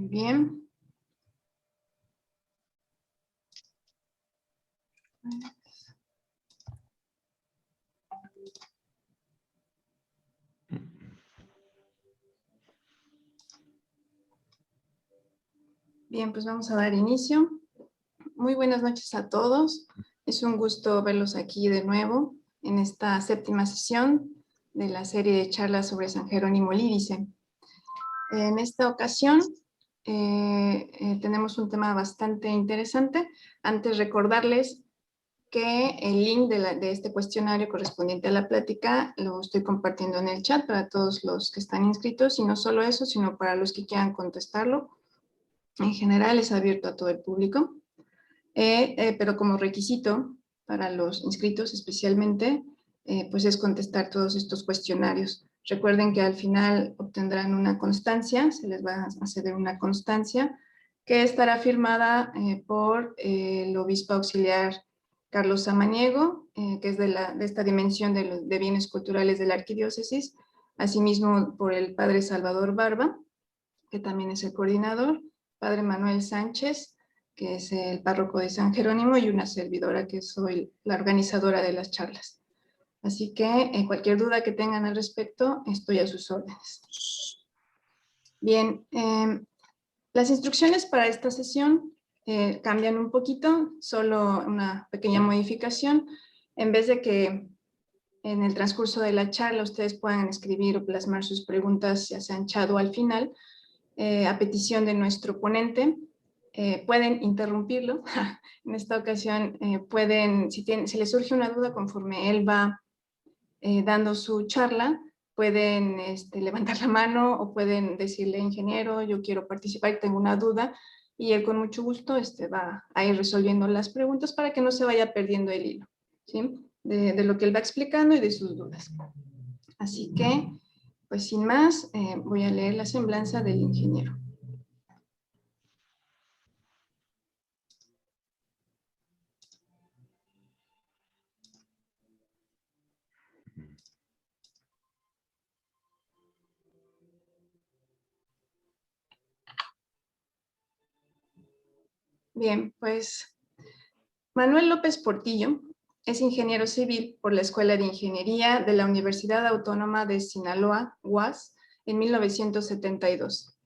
Muy bien. Bien, pues vamos a dar inicio. Muy buenas noches a todos. Es un gusto verlos aquí de nuevo en esta séptima sesión de la serie de charlas sobre San Jerónimo Lídice. En esta ocasión tenemos un tema bastante interesante. Antes recordarles que el link de este cuestionario correspondiente a la plática lo estoy compartiendo en el chat para todos los que están inscritos, y no solo eso, sino para los que quieran contestarlo. En general es abierto a todo el público, pero como requisito para los inscritos especialmente, pues es contestar todos estos cuestionarios. Recuerden que al final obtendrán una constancia, se les va a ceder una constancia que estará firmada por el obispo auxiliar Carlos Samaniego, que es de esta dimensión de bienes culturales de la arquidiócesis, asimismo por el padre Salvador Barba, que también es el coordinador, padre Manuel Sánchez, que es el párroco de San Jerónimo, y una servidora que soy la organizadora de las charlas. Así que cualquier duda que tengan al respecto, estoy a sus órdenes. Bien, las instrucciones para esta sesión cambian un poquito, solo una pequeña modificación. En vez de que en el transcurso de la charla ustedes puedan escribir o plasmar sus preguntas, ya sea en chat o al final, a petición de nuestro ponente, pueden interrumpirlo. En esta ocasión pueden, si les surge una duda conforme él va dando su charla, pueden levantar la mano o pueden decirle: ingeniero, yo quiero participar, tengo una duda, y él con mucho gusto va a ir resolviendo las preguntas para que no se vaya perdiendo el hilo, ¿sí? de lo que él va explicando y de sus dudas. Así que, pues sin más, voy a leer la semblanza del ingeniero. Bien, pues Manuel López Portillo es ingeniero civil por la Escuela de Ingeniería de la Universidad Autónoma de Sinaloa, UAS, en 1972.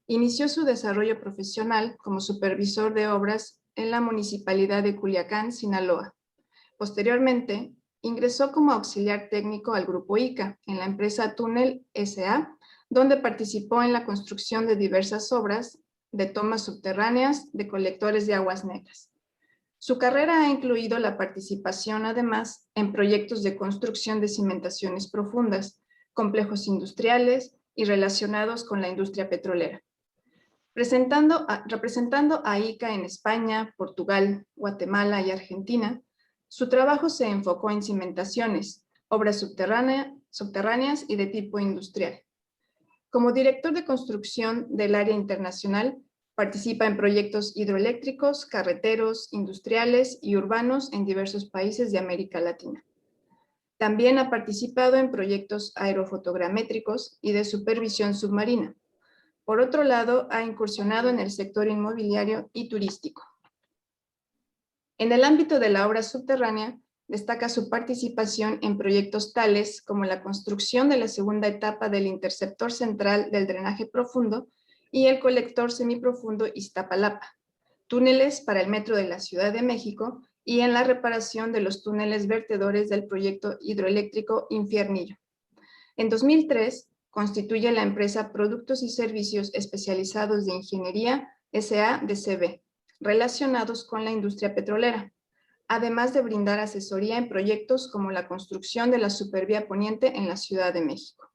Inició su desarrollo profesional como supervisor de obras en la Municipalidad de Culiacán, Sinaloa. Posteriormente, ingresó como auxiliar técnico al Grupo ICA en la empresa Túnel S.A., donde participó en la construcción de diversas obras de tomas subterráneas de colectores de aguas negras. Su carrera ha incluido la participación, además, en proyectos de construcción de cimentaciones profundas, complejos industriales y relacionados con la industria petrolera. Representando a ICA en España, Portugal, Guatemala y Argentina, su trabajo se enfocó en cimentaciones, obras subterráneas y de tipo industrial. Como director de construcción del área internacional, participa en proyectos hidroeléctricos, carreteros, industriales y urbanos en diversos países de América Latina. También ha participado en proyectos aerofotogramétricos y de supervisión submarina. Por otro lado, ha incursionado en el sector inmobiliario y turístico. En el ámbito de la obra subterránea, destaca su participación en proyectos tales como la construcción de la segunda etapa del interceptor central del drenaje profundo y el colector semiprofundo Iztapalapa, túneles para el metro de la Ciudad de México y en la reparación de los túneles vertedores del proyecto hidroeléctrico Infiernillo. En 2003, constituye la empresa Productos y Servicios Especializados de Ingeniería S.A.D.C.B., relacionados con la industria petrolera, además de brindar asesoría en proyectos como la construcción de la Supervía Poniente en la Ciudad de México.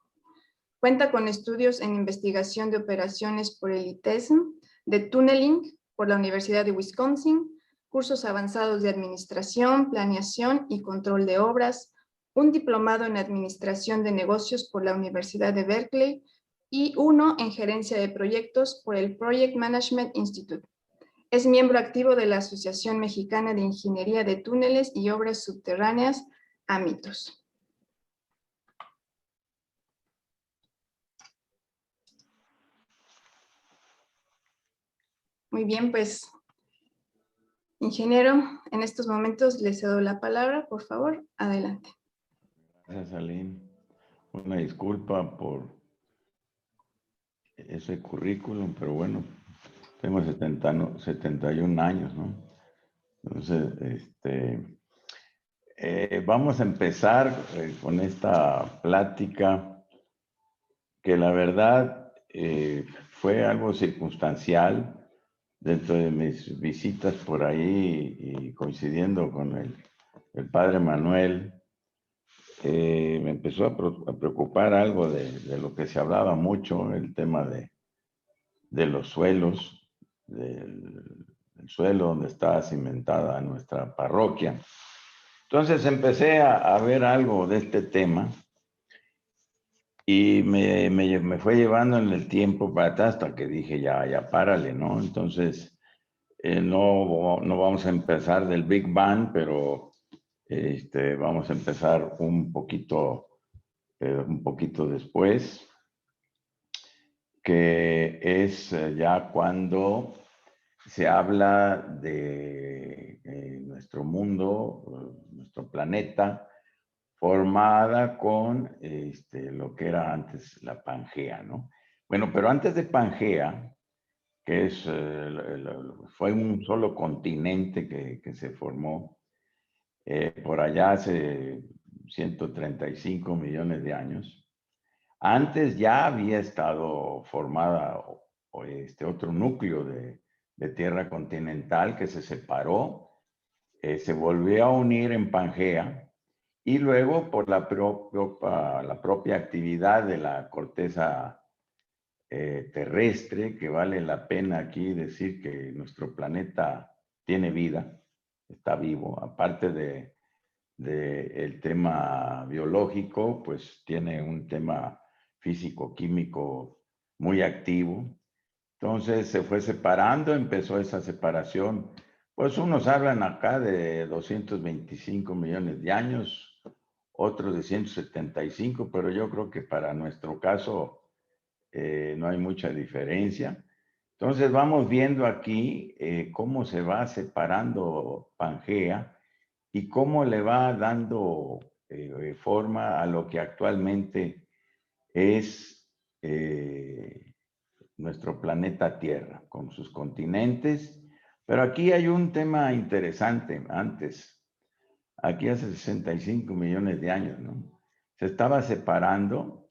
Cuenta con estudios en investigación de operaciones por el ITESM, de tunneling por la Universidad de Wisconsin, cursos avanzados de administración, planeación y control de obras, un diplomado en administración de negocios por la Universidad de Berkeley y uno en gerencia de proyectos por el Project Management Institute. Es miembro activo de la Asociación Mexicana de Ingeniería de Túneles y Obras Subterráneas, AMITOS. Muy bien, pues, ingeniero, en estos momentos le cedo la palabra, por favor, adelante. Gracias, Aline. Una disculpa por ese currículum, pero bueno, tengo 71 años, ¿no? Entonces, vamos a empezar con esta plática que la verdad fue algo circunstancial dentro de mis visitas por ahí y coincidiendo con el padre Manuel. Me empezó a preocupar algo de lo que se hablaba mucho, el tema de los suelos, del suelo donde está cimentada nuestra parroquia. Entonces empecé a ver algo de este tema y me fue llevando en el tiempo para atrás hasta que dije, ya párale, ¿no? Entonces, no vamos a empezar del Big Bang, pero vamos a empezar un poquito después, que es ya cuando se habla de nuestro mundo, nuestro planeta, formada con lo que era antes la Pangea, ¿no? Bueno, pero antes de Pangea, que fue un solo continente que se formó por allá hace 135 millones de años. Antes ya había estado formada otro núcleo de tierra continental que se separó, se volvió a unir en Pangea y luego por la propia actividad de la corteza terrestre, que vale la pena aquí decir que nuestro planeta tiene vida, está vivo, aparte de el tema biológico, pues tiene un tema físico-químico muy activo. Entonces se fue separando, empezó esa separación. Pues unos hablan acá de 225 millones de años, otros de 175, pero yo creo que para nuestro caso no hay mucha diferencia. Entonces vamos viendo aquí cómo se va separando Pangea y cómo le va dando forma a lo que actualmente es nuestro planeta Tierra, con sus continentes. Pero aquí hay un tema interesante antes, aquí hace 65 millones de años, ¿no? Se estaba separando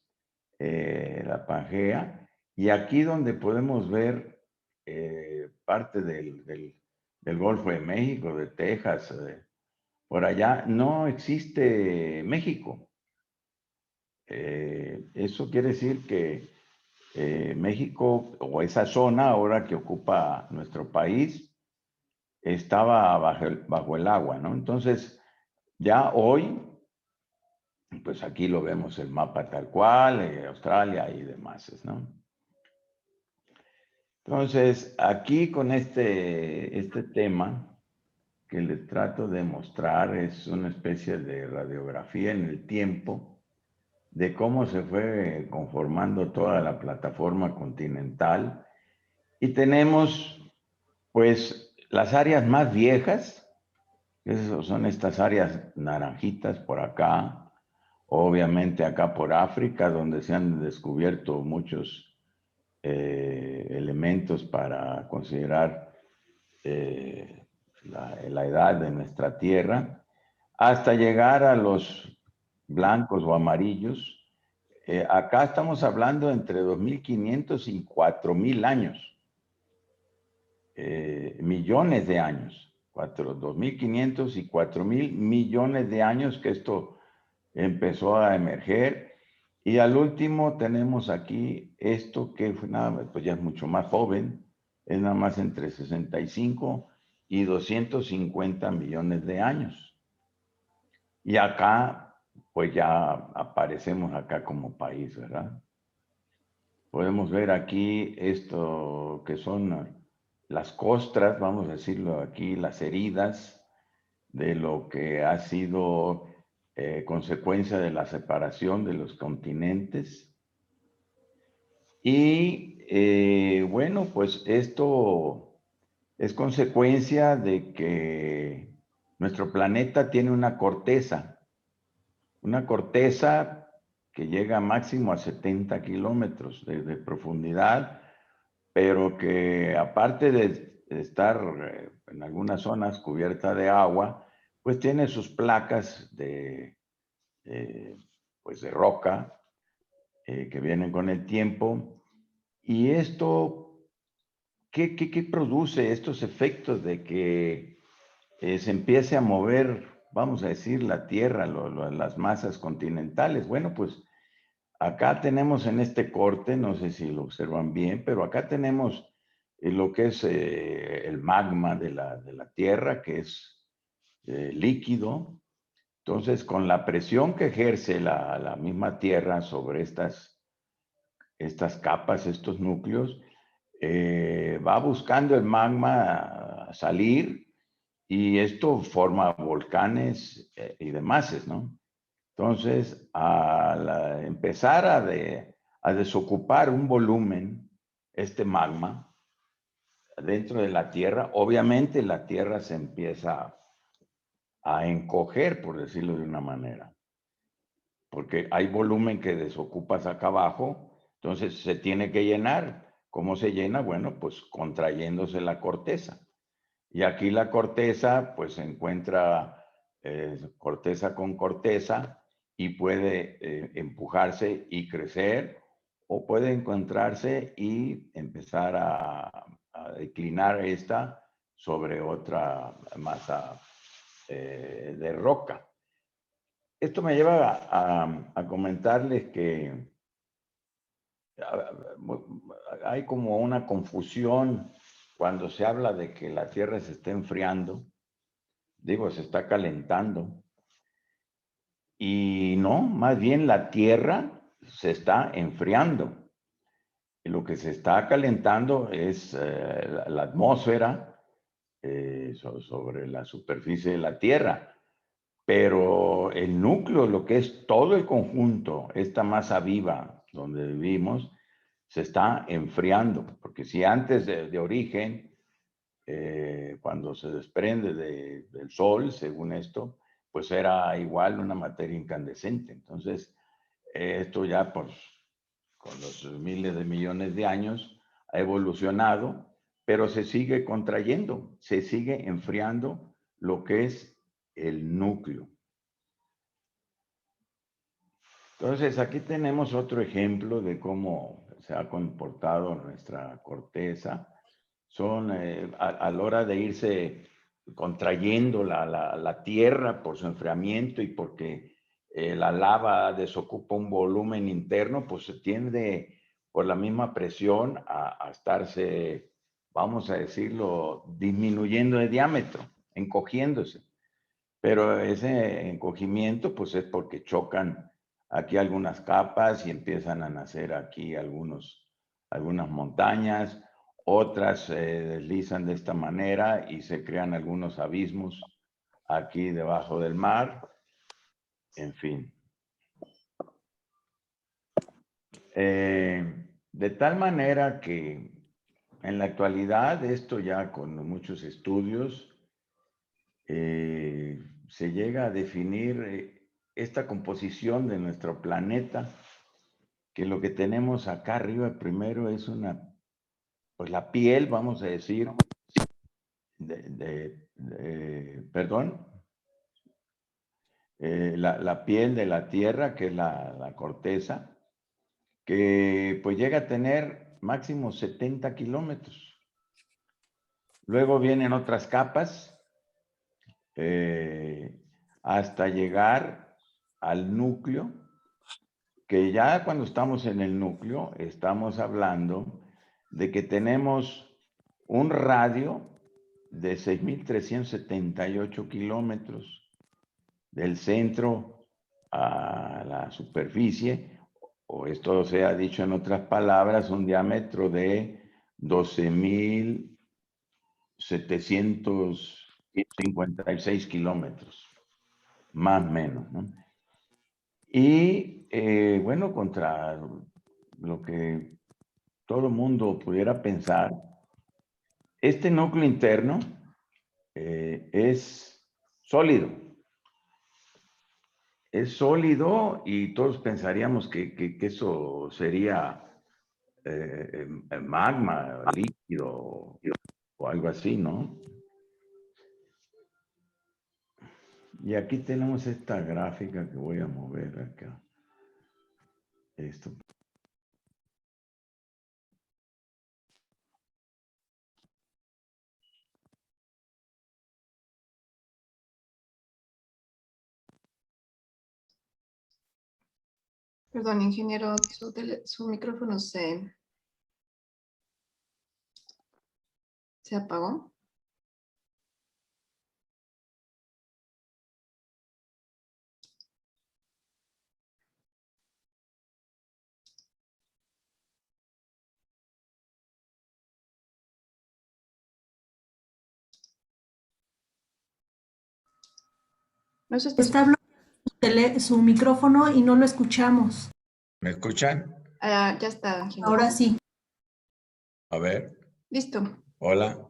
la Pangea y aquí donde podemos ver parte del Golfo de México, de Texas, por allá no existe México. Eso quiere decir que México o esa zona ahora que ocupa nuestro país estaba bajo el agua, ¿no? Entonces, ya hoy, pues aquí lo vemos el mapa tal cual, Australia y demás, ¿no? Entonces, aquí con este tema que le trato de mostrar es una especie de radiografía en el tiempo de cómo se fue conformando toda la plataforma continental. Y tenemos, pues, las áreas más viejas, esas son estas áreas naranjitas por acá, obviamente acá por África, donde se han descubierto muchos elementos para considerar la edad de nuestra Tierra, hasta llegar a los blancos o amarillos. Acá estamos hablando entre 2.500 y 4.000 años, millones de años, 2.500 y 4.000 millones de años que esto empezó a emerger. Y al último tenemos aquí esto que fue nada, pues ya es mucho más joven, es nada más entre 65 y 250 millones de años. Y acá, pues ya aparecemos acá como país, ¿verdad? Podemos ver aquí esto que son las costras, vamos a decirlo aquí, las heridas de lo que ha sido consecuencia de la separación de los continentes. Y bueno, pues esto es consecuencia de que nuestro planeta tiene una corteza que llega máximo a 70 kilómetros de profundidad, pero que aparte de estar en algunas zonas cubierta de agua, pues tiene sus placas pues de roca que vienen con el tiempo. Y esto, ¿qué produce estos efectos de que se empiece a mover, vamos a decir, la Tierra, las masas continentales? Bueno, pues acá tenemos en este corte, no sé si lo observan bien, pero acá tenemos lo que es el magma de la Tierra, que es líquido. Entonces, con la presión que ejerce la misma Tierra sobre estas capas, estos núcleos, va buscando el magma salir y esto forma volcanes y demás, ¿no? Entonces, al empezar a desocupar un volumen, este magma, dentro de la Tierra, obviamente la Tierra se empieza a encoger, por decirlo de una manera, porque hay volumen que desocupas acá abajo, entonces se tiene que llenar. ¿Cómo se llena? Bueno, pues contrayéndose la corteza. Y aquí la corteza, pues se encuentra corteza con corteza y puede empujarse y crecer, o puede encontrarse y empezar a declinar esta sobre otra masa de roca. Esto me lleva a comentarles que hay como una confusión cuando se habla de que la Tierra se está enfriando. Digo, se está calentando. Y no, más bien la Tierra se está enfriando. Y lo que se está calentando es la atmósfera sobre la superficie de la Tierra. Pero el núcleo, lo que es todo el conjunto, esta masa viva donde vivimos, se está enfriando. Porque si antes de origen, cuando se desprende del Sol, según esto, pues era igual una materia incandescente. Entonces, esto ya pues, con los miles de millones de años ha evolucionado, pero se sigue contrayendo, se sigue enfriando lo que es el núcleo. Entonces, aquí tenemos otro ejemplo de cómo se ha comportado nuestra corteza. Son a la hora de irse contrayendo la tierra por su enfriamiento y porque la lava desocupa un volumen interno, pues se tiende por la misma presión a estarse, vamos a decirlo, disminuyendo de diámetro, encogiéndose. Pero ese encogimiento, pues es porque chocan aquí algunas capas y empiezan a nacer aquí algunas montañas, otras se deslizan de esta manera y se crean algunos abismos aquí debajo del mar, en fin. De tal manera que en la actualidad, esto ya con muchos estudios, se llega a definir esta composición de nuestro planeta, que lo que tenemos acá arriba primero es pues la piel, vamos a decir, perdón, la piel de la Tierra, que es la corteza, que pues llega a tener máximo 70 kilómetros. Luego vienen otras capas hasta llegar al núcleo, que ya cuando estamos en el núcleo estamos hablando de que tenemos un radio de 6.378 kilómetros del centro a la superficie, o esto se ha dicho en otras palabras, un diámetro de 12.756 kilómetros, más o menos, ¿no? Y bueno, contra lo que todo mundo pudiera pensar, Este núcleo interno es sólido. Es sólido y todos pensaríamos que eso sería magma, líquido o algo así, ¿no? Y aquí tenemos esta gráfica que voy a mover acá. Esto. Perdón, ingeniero, su micrófono se apagó. No se está Está hablando su micrófono y no lo escuchamos. ¿Me escuchan? ya está, ingeniero. Ahora sí. A ver. Listo. Hola.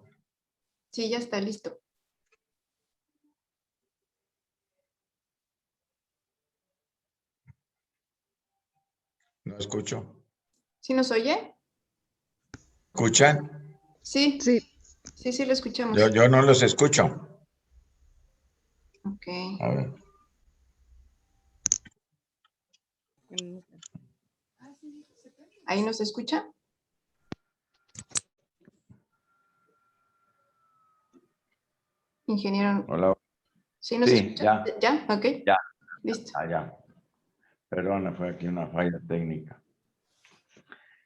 Sí, ya está listo. No escucho. ¿Sí nos oye? ¿Escuchan? Sí. Sí, lo escuchamos. Yo no los escucho. Ok. A ver. ¿Ahí nos escucha? Ingeniero. Hola. ¿Sí nos escucha? Ya. ¿Ya? Ok. Ya. Listo. Ya. Perdona, fue aquí una falla técnica.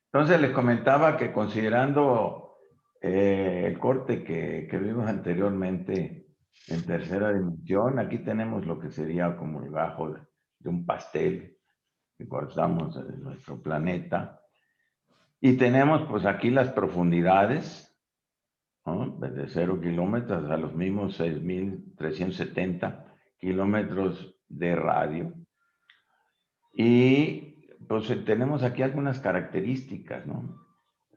Entonces les comentaba que considerando el corte que vimos anteriormente en tercera dimensión, aquí tenemos lo que sería como el gajo de un pastel que cortamos en nuestro planeta. Y tenemos pues aquí las profundidades, ¿no? Desde 0 kilómetros a los mismos 6.370 kilómetros de radio. Y pues tenemos aquí algunas características, ¿no?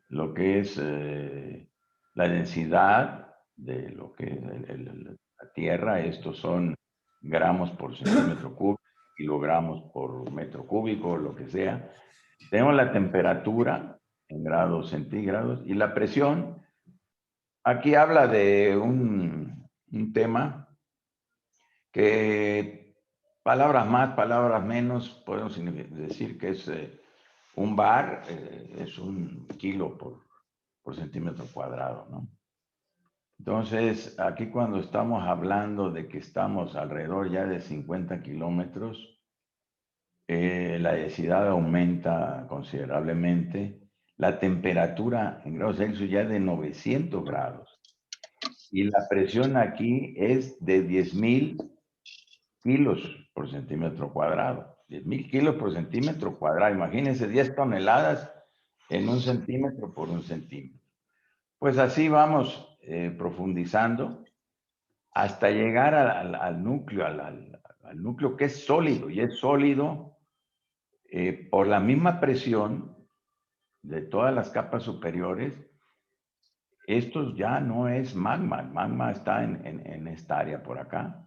Lo que es la densidad de lo que es la Tierra, estos son gramos por centímetro cúbico, kilogramos por metro cúbico, lo que sea. Tenemos la temperatura en grados centígrados y la presión. Aquí habla de un tema que palabras más, palabras menos, podemos decir que es un bar, es un kilo por centímetro cuadrado, ¿no? Entonces, aquí cuando estamos hablando de que estamos alrededor ya de 50 kilómetros, la densidad aumenta considerablemente, la temperatura en grados Celsius ya es de 900 grados y la presión aquí es de 10,000 kilos por centímetro cuadrado. 10,000 kilos por centímetro cuadrado. Imagínense 10 toneladas en un centímetro por un centímetro. Pues así vamos profundizando hasta llegar al núcleo, al núcleo que es sólido, y es sólido por la misma presión de todas las capas superiores. Esto ya no es magma, el magma está en esta área por acá.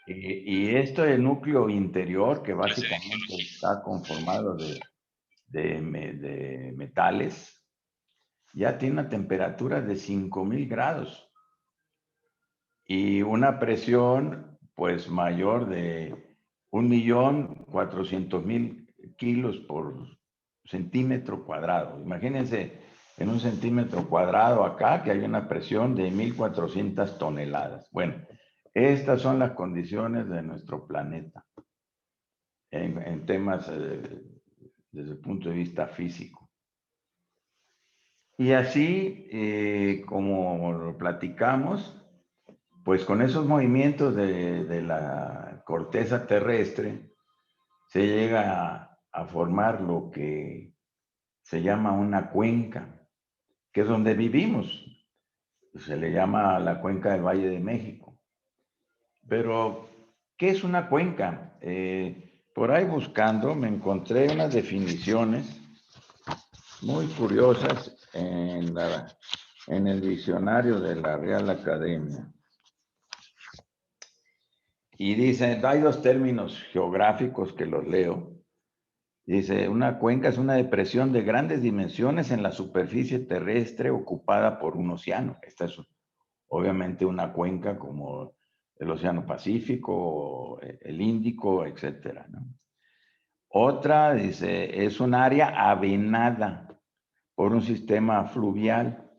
Y esto del núcleo interior, que básicamente está conformado de metales, ya tiene una temperatura de 5,000 grados y una presión pues mayor de 1.400.000 kilos por centímetro cuadrado. Imagínense en un centímetro cuadrado acá que hay una presión de 1.400 toneladas. Bueno, estas son las condiciones de nuestro planeta en temas desde el punto de vista físico. Y así, como lo platicamos, pues con esos movimientos de la corteza terrestre se llega a formar lo que se llama una cuenca, que es donde vivimos. Se le llama la cuenca del Valle de México. Pero, ¿qué es una cuenca? Por ahí buscando me encontré unas definiciones muy curiosas en la en el diccionario de la Real Academia. Y dice, hay dos términos geográficos que los leo. Dice, una cuenca es una depresión de grandes dimensiones en la superficie terrestre ocupada por un océano. Esta es obviamente una cuenca como el Océano Pacífico, el Índico, etcétera, ¿no? Otra, dice, es un área avenada por un sistema fluvial.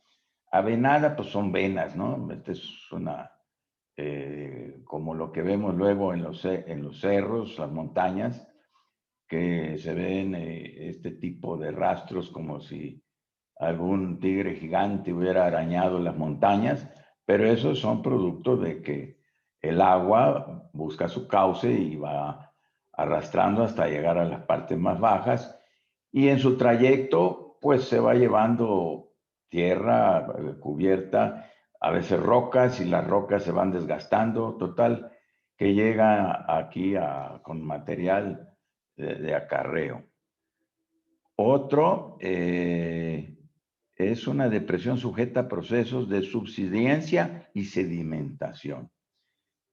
Avenada, pues son venas, ¿no? Esta es una, como lo que vemos luego en los cerros, las montañas, que se ven este tipo de rastros como si algún tigre gigante hubiera arañado las montañas, pero esos son producto de que el agua busca su cauce y va arrastrando hasta llegar a las partes más bajas y en su trayecto pues se va llevando tierra cubierta, a veces rocas y las rocas se van desgastando, total, que llega aquí con material de acarreo. Otro es una depresión sujeta a procesos de subsidencia y sedimentación.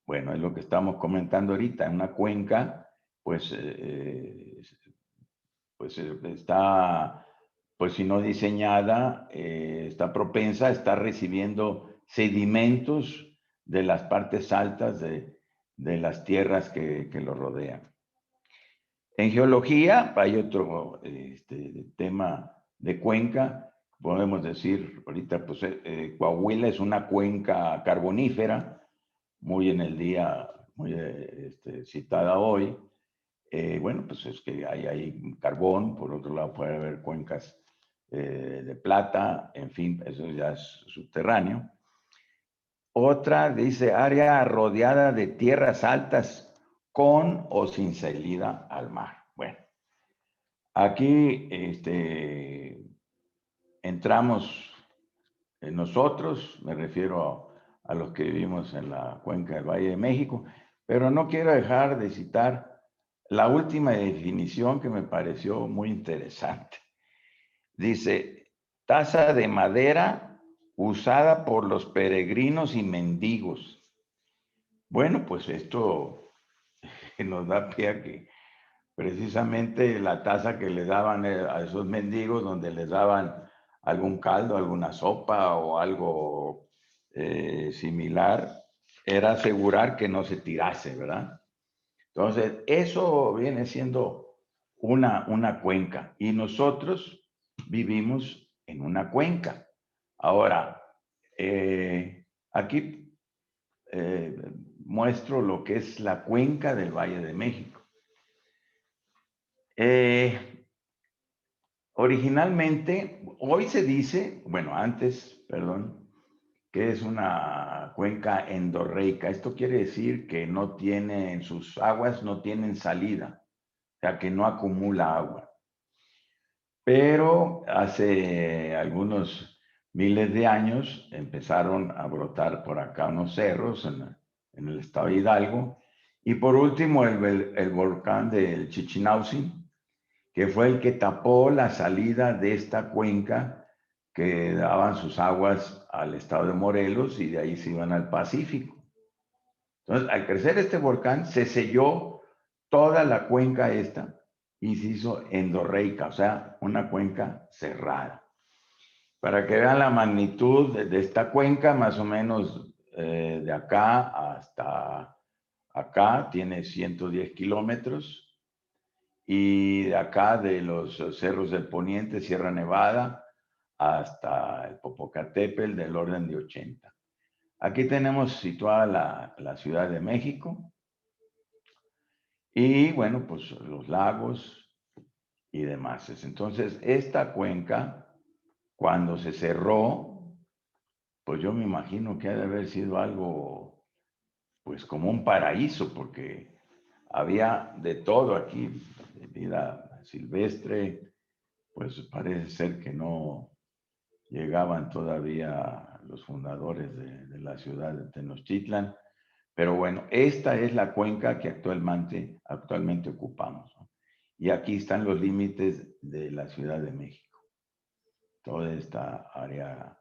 Bueno, es lo que estamos comentando ahorita. En una cuenca, pues, está, pues si no diseñada, está propensa a estar recibiendo sedimentos de las partes altas de las tierras que lo rodean. En geología hay otro tema de cuenca. Podemos decir, ahorita, pues Coahuila es una cuenca carbonífera, muy en el día, muy citada hoy. Bueno, pues es que hay carbón, por otro lado puede haber cuencas de plata, en fin, eso ya es subterráneo. Otra dice área rodeada de tierras altas con o sin salida al mar. Bueno, aquí entramos nosotros, me refiero a los que vivimos en la cuenca del Valle de México, pero no quiero dejar de citar la última definición que me pareció muy interesante. Dice, taza de madera usada por los peregrinos y mendigos. Bueno, pues esto nos da pie a que precisamente la taza que le daban a esos mendigos, donde les daban algún caldo, alguna sopa o algo similar, era asegurar que no se tirase, ¿verdad? Entonces, eso viene siendo una cuenca y nosotros vivimos en una cuenca. Ahora, aquí muestro lo que es la cuenca del Valle de México. Originalmente, hoy se dice, bueno, antes, perdón, que es una cuenca endorreica. Esto quiere decir que no tiene, sus aguas no tienen salida, o sea, que no acumula agua. Pero hace algunos miles de años empezaron a brotar por acá unos cerros en el estado de Hidalgo. Y por último, el volcán del Chichinauhua, que fue el que tapó la salida de esta cuenca que daban sus aguas al estado de Morelos y de ahí se iban al Pacífico. Entonces, al crecer este volcán, se selló toda la cuenca esta y se hizo endorreica, o sea, una cuenca cerrada. Para que vean la magnitud de esta cuenca, más o menos de acá hasta acá, tiene 110 kilómetros. Y de acá, de los cerros del Poniente, Sierra Nevada, hasta el Popocatépetl, del orden de 80. Aquí tenemos situada la Ciudad de México y, bueno, pues los lagos y demás. Entonces, esta cuenca, cuando se cerró, pues yo me imagino que ha de haber sido algo, pues como un paraíso, porque había de todo aquí, de vida silvestre, pues parece ser que no llegaban todavía los fundadores de la ciudad de Tenochtitlan. Pero bueno, esta es la cuenca que actualmente ocupamos, ¿no? Y aquí están los límites de la Ciudad de México. Toda esta área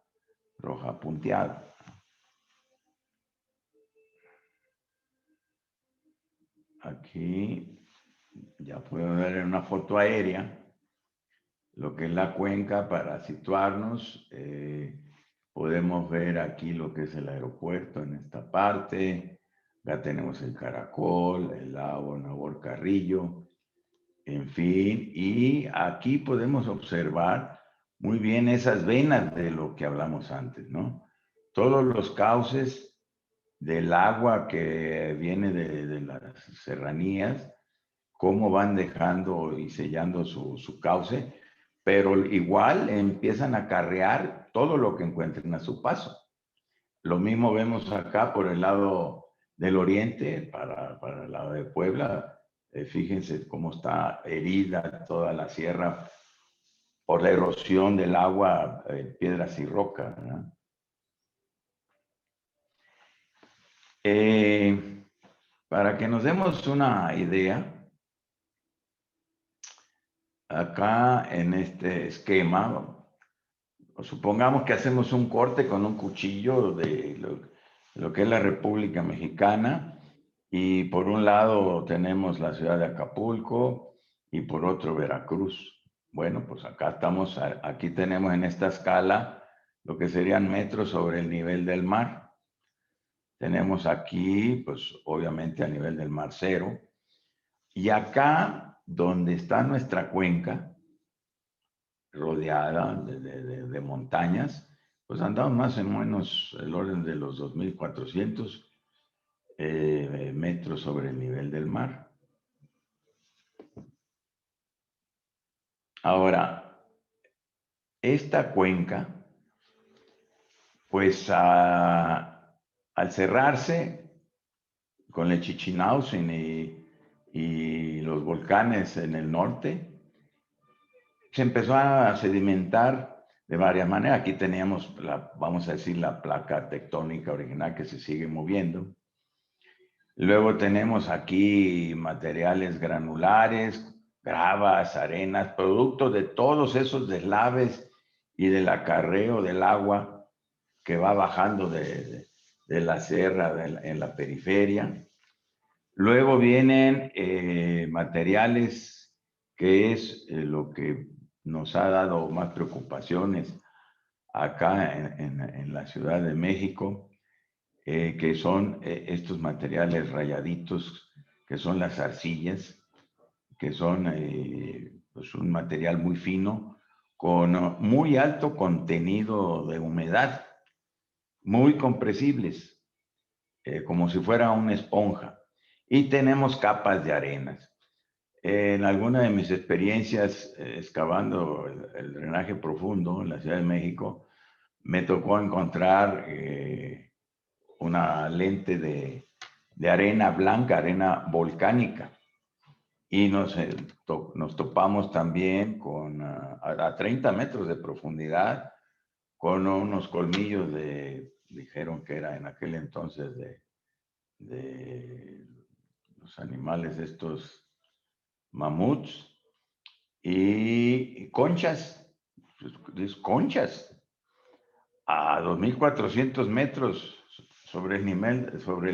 roja punteado. Aquí ya puedo ver en una foto aérea lo que es la cuenca para situarnos. Podemos ver aquí lo que es el aeropuerto en esta parte. Ya tenemos el Caracol, el lago Nabor Carrillo, en fin. Y aquí podemos observar muy bien esas venas de lo que hablamos antes, ¿no? Todos los cauces del agua que viene de las serranías, cómo van dejando y sellando su cauce, pero igual empiezan a acarrear todo lo que encuentren a su paso. Lo mismo vemos acá por el lado del oriente, para el lado de Puebla. Fíjense cómo está herida toda la sierra por la erosión del agua, piedras y roca, ¿no? Para que nos demos una idea, acá en este esquema, supongamos que hacemos un corte con un cuchillo de lo que es la República Mexicana, y por un lado tenemos la ciudad de Acapulco y por otro Veracruz. Bueno, pues acá estamos, aquí tenemos en esta escala lo que serían metros sobre el nivel del mar. Tenemos aquí, pues obviamente a nivel del mar cero. Y acá, donde está nuestra cuenca, rodeada de montañas, pues andamos más o menos el orden de los 2.400 metros sobre el nivel del mar. Ahora, esta cuenca, pues al cerrarse con el Chichinauhua y los volcanes en el norte, se empezó a sedimentar de varias maneras. Aquí teníamos, vamos a decir, la placa tectónica original que se sigue moviendo. Luego tenemos aquí materiales granulares, gravas, arenas, producto de todos esos deslaves y del acarreo del agua que va bajando de la sierra en la periferia. Luego vienen materiales que es lo que nos ha dado más preocupaciones acá en la Ciudad de México, que son estos materiales rayaditos, que son las arcillas, que son pues un material muy fino, con muy alto contenido de humedad, muy compresibles, como si fuera una esponja. Y tenemos capas de arenas. En alguna de mis experiencias excavando el drenaje profundo en la Ciudad de México, me tocó encontrar una lente de arena blanca, arena volcánica. Y nos topamos también con a 30 metros de profundidad con unos colmillos dijeron que era en aquel entonces de los animales estos mamuts, y conchas, conchas a 2.400 metros sobre el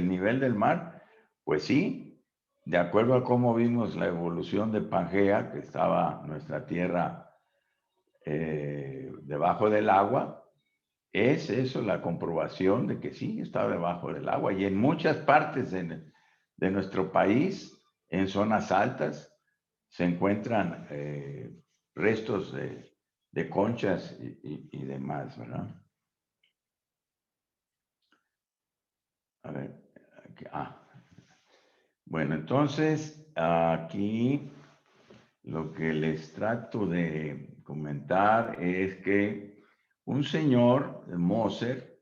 nivel del mar. Pues sí, de acuerdo a cómo vimos la evolución de Pangea, que estaba nuestra Tierra debajo del agua, es eso la comprobación de que sí estaba debajo del agua. Y en muchas partes de nuestro país, en zonas altas, se encuentran restos de conchas y demás, ¿verdad? A ver, aquí, bueno, entonces aquí lo que les trato de comentar es que un señor, Moser,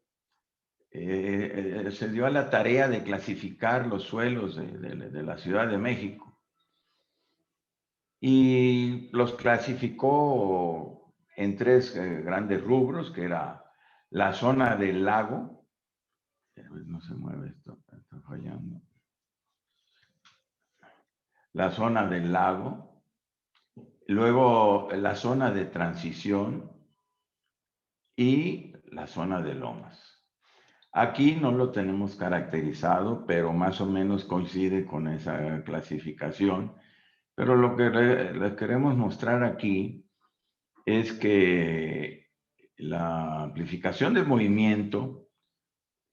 se dio a la tarea de clasificar los suelos de la Ciudad de México y los clasificó en tres grandes rubros, que era la zona del lago. No se mueve esto, está fallando. La zona del lago, luego la zona de transición y la zona de lomas. Aquí no lo tenemos caracterizado, pero más o menos coincide con esa clasificación. Pero lo que les queremos mostrar aquí es que la amplificación del movimiento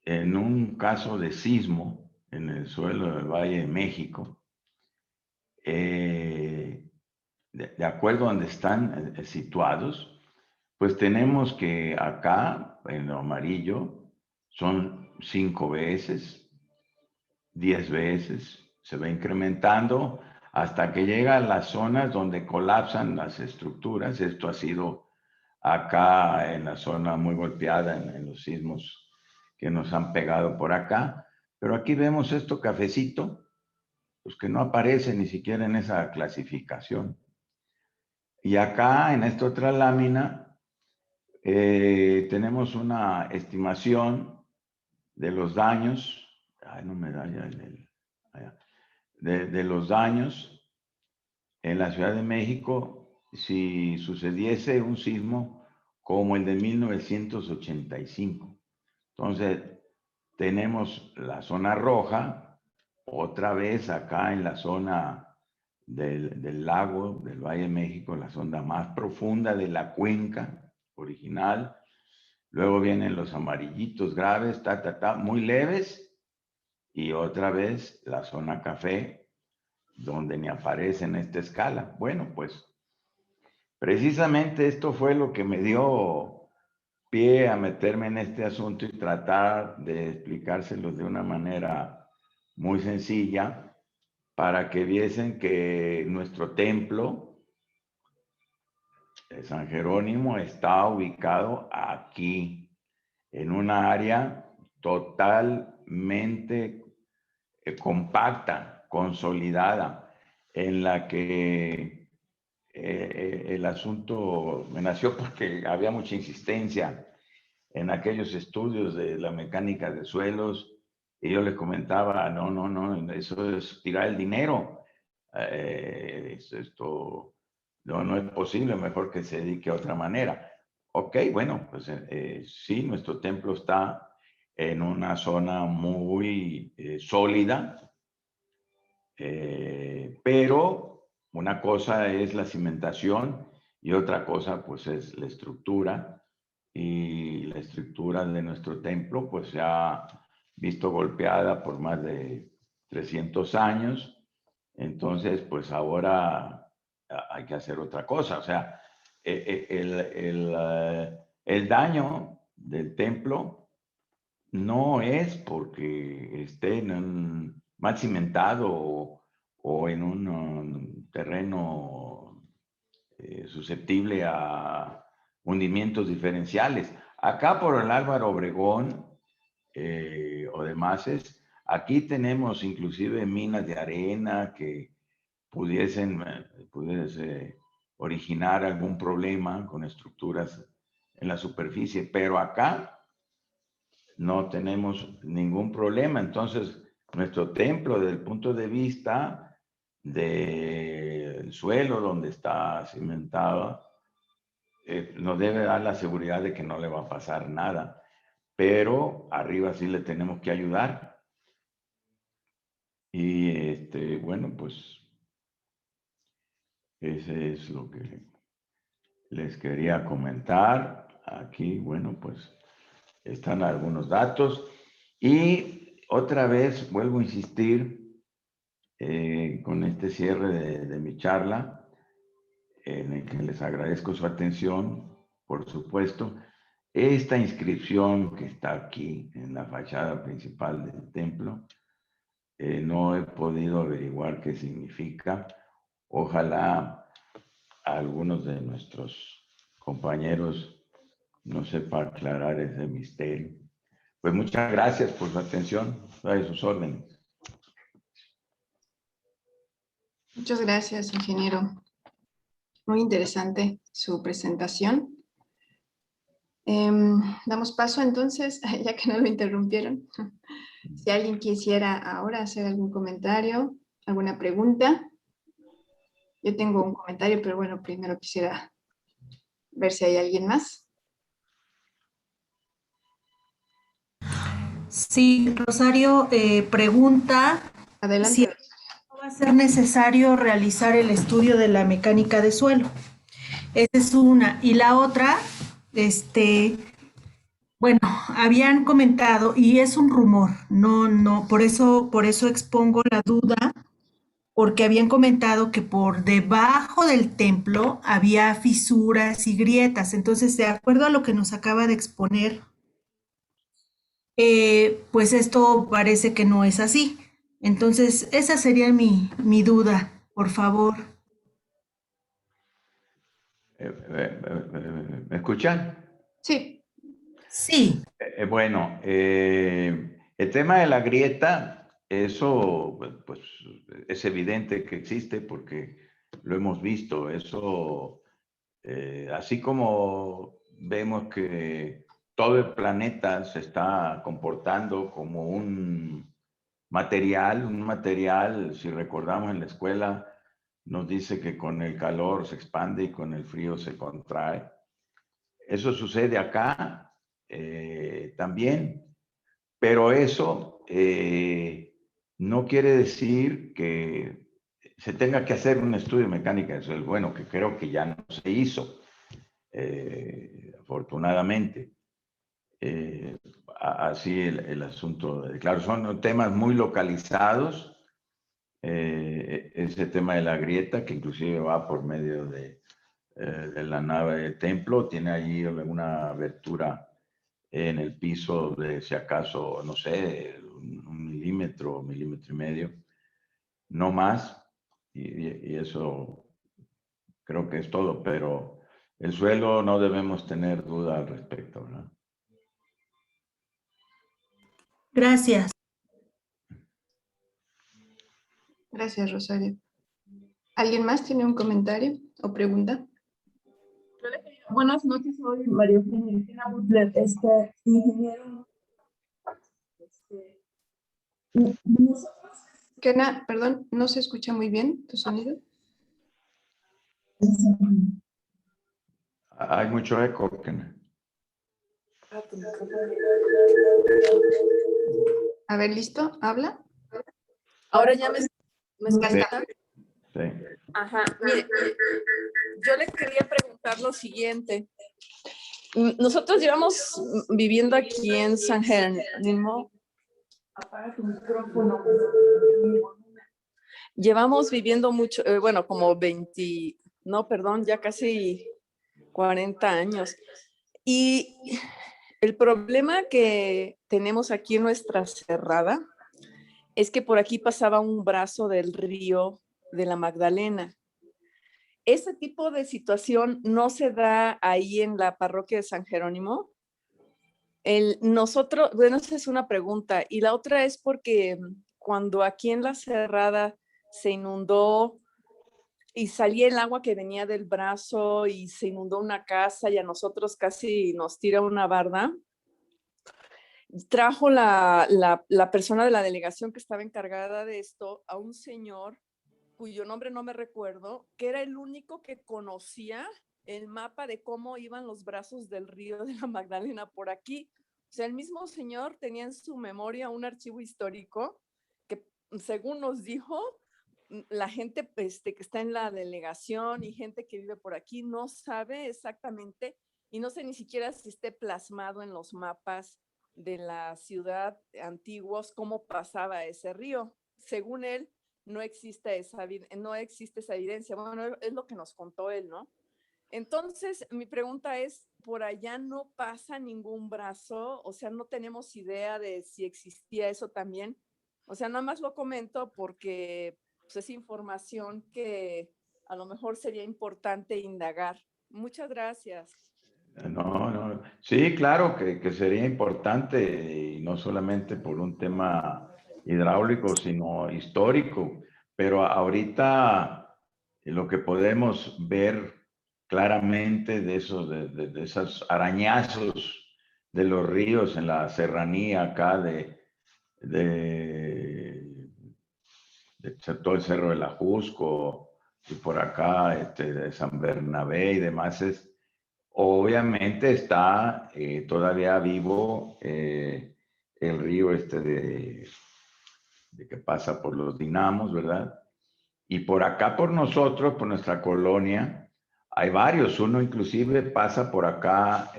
en un caso de sismo en el suelo del Valle de México, de acuerdo a donde están situados, pues tenemos que acá, en lo amarillo, son 5 veces, 10 veces, se va incrementando hasta que llega a las zonas donde colapsan las estructuras. Esto ha sido acá en la zona muy golpeada en los sismos que nos han pegado por acá. Pero aquí vemos esto cafecito, pues que no aparece ni siquiera en esa clasificación. Y acá en esta otra lámina tenemos una estimación de los daños. Ay, no me da ya de los daños en la Ciudad de México si sucediese un sismo como el de 1985. Entonces, tenemos la zona roja, otra vez acá en la zona del lago, del Valle de México, la zona más profunda de la cuenca original. Luego vienen los amarillitos graves, muy leves. Y otra vez la zona café, donde ni aparece en esta escala. Bueno, pues precisamente esto fue lo que me dio pie a meterme en este asunto y tratar de explicárselo de una manera muy sencilla para que viesen que nuestro templo de San Jerónimo está ubicado aquí, en una área totalmente compacta, consolidada, en la que el asunto me nació porque había mucha insistencia en aquellos estudios de la mecánica de suelos, y yo les comentaba, no, eso es tirar el dinero, esto no es posible, mejor que se dedique a otra manera. Ok, bueno, pues sí, nuestro templo está en una zona muy sólida, pero una cosa es la cimentación y otra cosa pues es la estructura, y la estructura de nuestro templo pues se ha visto golpeada por más de 300 años. Entonces pues ahora hay que hacer otra cosa. O sea, el daño del templo no es porque esté en un mal cimentado o en un terreno susceptible a hundimientos diferenciales. Acá por el Álvaro Obregón o demás, aquí tenemos inclusive minas de arena que pudiesen originar algún problema con estructuras en la superficie, pero acá no tenemos ningún problema. Entonces, nuestro templo, desde el punto de vista del suelo donde está cimentado, nos debe dar la seguridad de que no le va a pasar nada. Pero arriba sí le tenemos que ayudar. Y bueno, pues ese es lo que les quería comentar. Aquí, bueno, pues están algunos datos. Y otra vez vuelvo a insistir con este cierre de mi charla, en el que les agradezco su atención, por supuesto. Esta inscripción que está aquí en la fachada principal del templo, no he podido averiguar qué significa. Ojalá algunos de nuestros compañeros nos sepa aclarar ese misterio. Pues muchas gracias por su atención, a sus órdenes. Muchas gracias, ingeniero. Muy interesante su presentación. Damos paso entonces, ya que no lo interrumpieron. Si alguien quisiera ahora hacer algún comentario, alguna pregunta. Yo tengo un comentario, pero bueno, primero quisiera ver si hay alguien más. Sí, Rosario pregunta si Adelante. no va a ser necesario realizar el estudio de la mecánica de suelo. Esa es una. Y la otra, este, bueno, habían comentado, y es un rumor, por eso expongo la duda, porque habían comentado que por debajo del templo había fisuras y grietas. Entonces, de acuerdo a lo que nos acaba de exponer, pues esto parece que no es así. Entonces, esa sería mi duda, por favor. ¿Me escuchan? Sí, Sí, Bueno, el tema de la grieta, eso pues es evidente que existe porque lo hemos visto. Eso, así como vemos que todo el planeta se está comportando como un material, si recordamos en la escuela, nos dice que con el calor se expande y con el frío se contrae. Eso sucede acá también, pero eso no quiere decir que se tenga que hacer un estudio de mecánica del suelo. Bueno, que creo que ya no se hizo, afortunadamente. Eh, Así el asunto. Claro, son temas muy localizados. Ese tema de la grieta, que inclusive va por medio de la nave del templo, tiene allí una abertura en el piso de, si acaso, no sé, un milímetro, milímetro y medio, no más, y eso creo que es todo, pero el suelo no debemos tener duda al respecto, ¿no? gracias. gracias, Rosario. ¿Alguien más tiene un comentario o pregunta? Buenas noches, soy María Eugenia Butler, ingeniero. Nosotros, Kena, perdón, no se escucha muy bien tu sonido. Hay mucho eco. A ver, ¿listo? ¿Habla? ahora ya me Ya Sí, está. sí. Ajá, mire, yo le quería preguntar lo siguiente. Nosotros llevamos viviendo aquí en San Jerónimo. Apaga tu micrófono. Llevamos viviendo mucho, bueno, como 20, no, perdón, ya casi 40 años. Y el problema que tenemos aquí en nuestra cerrada es que por aquí pasaba un brazo del río de la Magdalena. ¿Ese tipo de situación no se da ahí en la parroquia de San Jerónimo? Nosotros, bueno, esa es una pregunta. Y la otra es porque cuando aquí en la cerrada se inundó y salía el agua que venía del brazo y se inundó una casa y a nosotros casi nos tira una barda, trajo la persona de la delegación que estaba encargada de esto a un señor cuyo nombre no me recuerdo, que era el único que conocía el mapa de cómo iban los brazos del río de la Magdalena por aquí. O sea, el mismo señor tenía en su memoria un archivo histórico que, según nos dijo, la gente que está en la delegación y gente que vive por aquí no sabe exactamente, y no sé ni siquiera si esté plasmado en los mapas de la ciudad antiguos cómo pasaba ese río. Según él, no existe esa evidencia. Bueno, es lo que nos contó él, ¿no? Entonces, mi pregunta es, ¿por allá no pasa ningún brazo? O sea, no tenemos idea de si existía eso también. O sea, nada más lo comento porque pues, es información que a lo mejor sería importante indagar. Muchas gracias. No, no. Sí, claro que sería importante, y no solamente por un tema hidráulico, sino histórico. Pero ahorita lo que podemos ver claramente de esos, de esos arañazos de los ríos en la serranía acá de, de todo el Cerro del Ajusco y por acá de San Bernabé y demás, obviamente está todavía vivo el río de que pasa por los dinamos, ¿verdad? Y por acá, por nosotros, por nuestra colonia, hay varios. Uno inclusive pasa por acá,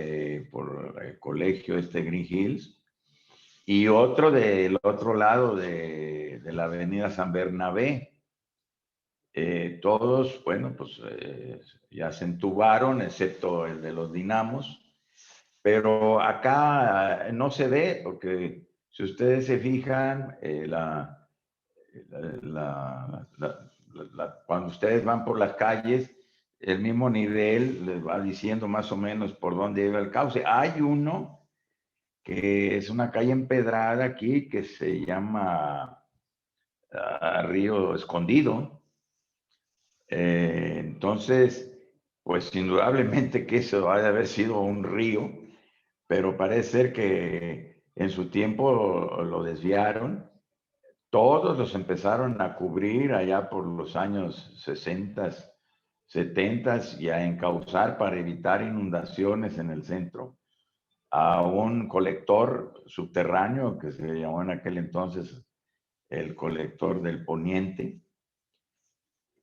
por el colegio Green Hills, y otro del otro lado de la avenida San Bernabé. Todos, bueno, pues ya se entubaron, excepto el de los dinamos, pero acá no se ve, porque si ustedes se fijan, cuando ustedes van por las calles, el mismo nivel les va diciendo más o menos por dónde iba el cauce. Hay uno que es una calle empedrada aquí que se llama Río Escondido. Entonces, pues indudablemente que eso ha de haber sido un río, pero parece ser que en su tiempo lo desviaron. Todos los empezaron a cubrir allá por los años 60, 70 y a encauzar para evitar inundaciones en el centro a un colector subterráneo que se llamó en aquel entonces el colector del Poniente.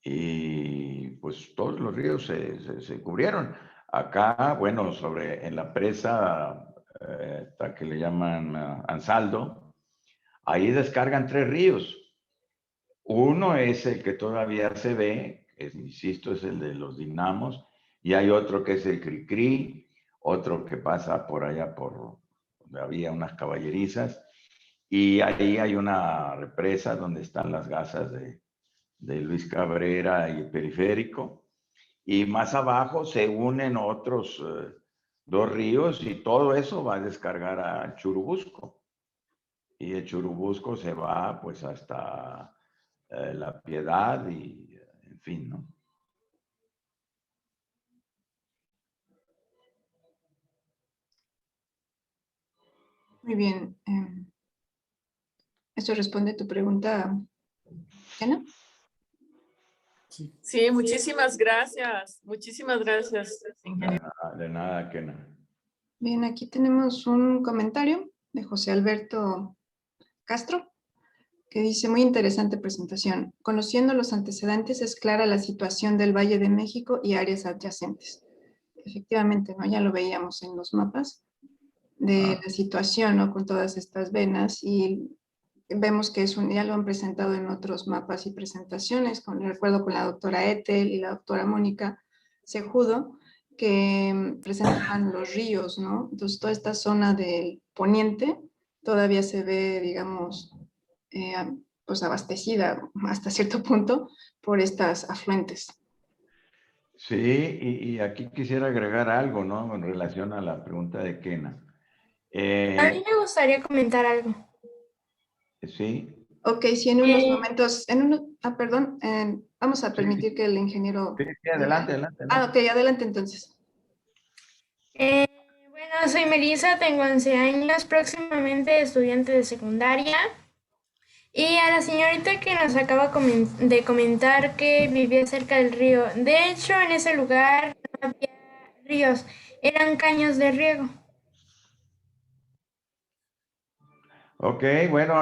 Y pues todos los ríos se cubrieron. Acá, bueno, en la presa que le llaman Ansaldo, ahí descargan 3 ríos. Uno es el que todavía se ve, insisto, es el de los dinamos, y hay otro que es el Cricri, otro que pasa por allá por donde había unas caballerizas, y ahí hay una represa donde están las gasas de Luis Cabrera y el Periférico, y más abajo se unen otros 2 ríos y todo eso va a descargar a Churubusco, y el Churubusco se va pues hasta La Piedad y en fin, ¿no? Muy bien. ¿Esto responde a tu pregunta, Ana? Sí, muchísimas gracias. Muchísimas gracias, ingeniero. De nada, que nada. Bien, aquí tenemos un comentario de José Alberto Castro, que dice, muy interesante presentación. Conociendo los antecedentes, es clara la situación del Valle de México y áreas adyacentes. Efectivamente, ¿no? Ya lo veíamos en los mapas de la situación, ¿no? Con todas estas venas, y vemos que ya lo han presentado en otros mapas y presentaciones, recuerdo con la doctora Ethel y la doctora Mónica Cejudo, que presentaban los ríos, ¿no? Entonces, toda esta zona del poniente todavía se ve, digamos, eh, pues abastecida hasta cierto punto por estas afluentes. Sí, y aquí quisiera agregar algo, ¿no? En relación a la pregunta de Kena. A mí me gustaría comentar algo. Sí. Ok, sí, en unos momentos, perdón, vamos a Sí, permitir que el ingeniero... sí, adelante, adelante. Ok, adelante entonces. Bueno, soy Melissa, tengo 11 años, próximamente estudiante de secundaria. Y a la señorita que nos acaba de comentar que vivía cerca del río. De hecho, en ese lugar no había ríos, eran caños de riego. Ok, bueno,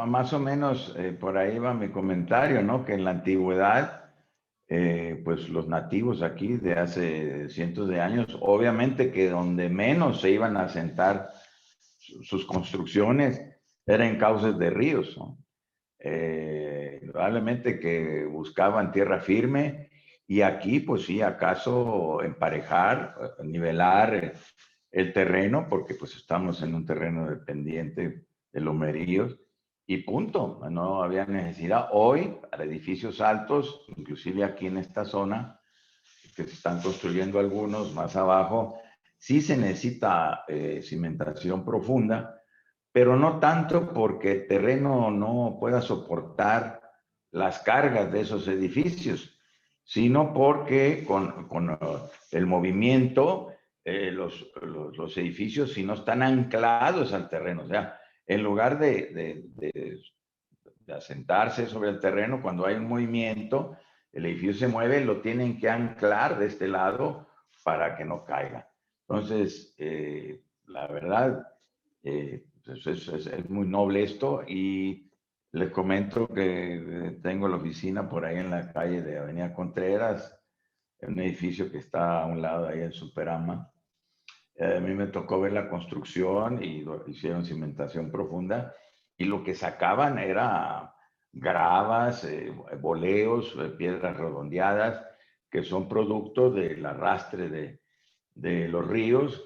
más o menos por ahí va mi comentario, ¿no? Que en la antigüedad, pues los nativos aquí de hace cientos de años, obviamente que donde menos se iban a asentar sus construcciones era en cauces de ríos, ¿no? Probablemente que buscaban tierra firme y aquí, pues sí, acaso emparejar, nivelar el terreno, porque pues estamos en un terreno dependiente de lomeríos y punto, no había necesidad. Hoy, para edificios altos, inclusive aquí en esta zona, que se están construyendo algunos más abajo, sí se necesita cimentación profunda, pero no tanto porque el terreno no pueda soportar las cargas de esos edificios, sino porque con el movimiento, los edificios, si no están anclados al terreno, o sea, en lugar de asentarse sobre el terreno, cuando hay un movimiento, el edificio se mueve, lo tienen que anclar de este lado para que no caiga. Entonces, la verdad, Es muy noble esto, y les comento que tengo la oficina por ahí en la calle de Avenida Contreras, en un edificio que está a un lado ahí en Superama. A mí me tocó ver la construcción y hicieron cimentación profunda, y lo que sacaban era gravas, boleos, piedras redondeadas, que son producto del arrastre de los ríos,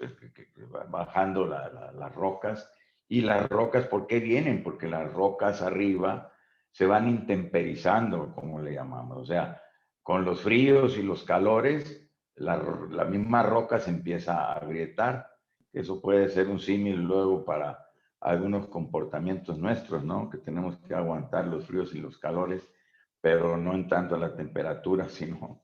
bajando las rocas. Y las rocas, ¿por qué vienen? Porque las rocas arriba se van intemperizando, como le llamamos. O sea, con los fríos y los calores, la misma roca se empieza a agrietar. Eso puede ser un símil luego para algunos comportamientos nuestros, ¿no? Que tenemos que aguantar los fríos y los calores, pero no en tanto a la temperatura, sino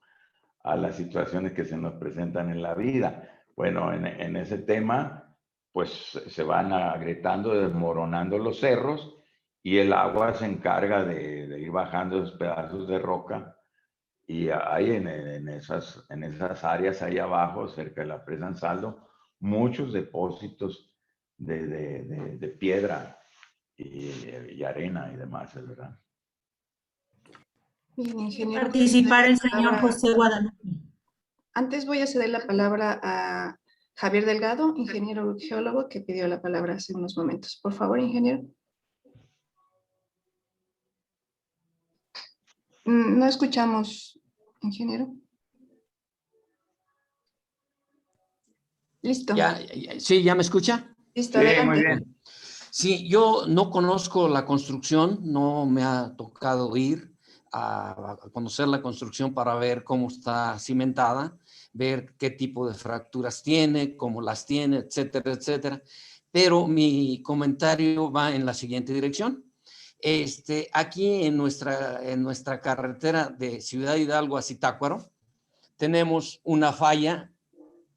a las situaciones que se nos presentan en la vida. Bueno, en ese tema, pues se van agrietando, desmoronando los cerros, y el agua se encarga de ir bajando esos pedazos de roca, y hay en esas áreas ahí abajo, cerca de la presa Ansaldo, muchos depósitos de piedra y arena y demás, ¿verdad? Bien, ingeniero. Participar el señor José Guadalupe. Antes voy a ceder la palabra a Javier Delgado, ingeniero geólogo, que pidió la palabra hace unos momentos. Por favor, ingeniero. No escuchamos, ingeniero. Listo. Sí, ¿ya me escucha? Listo, Sí, adelante. muy bien. Sí, yo no conozco la construcción, no me ha tocado ir a conocer la construcción para ver cómo está cimentada, ver qué tipo de fracturas tiene, cómo las tiene, etcétera, etcétera. Pero mi comentario va en la siguiente dirección. Aquí en nuestra carretera de Ciudad Hidalgo a Zitácuaro tenemos una falla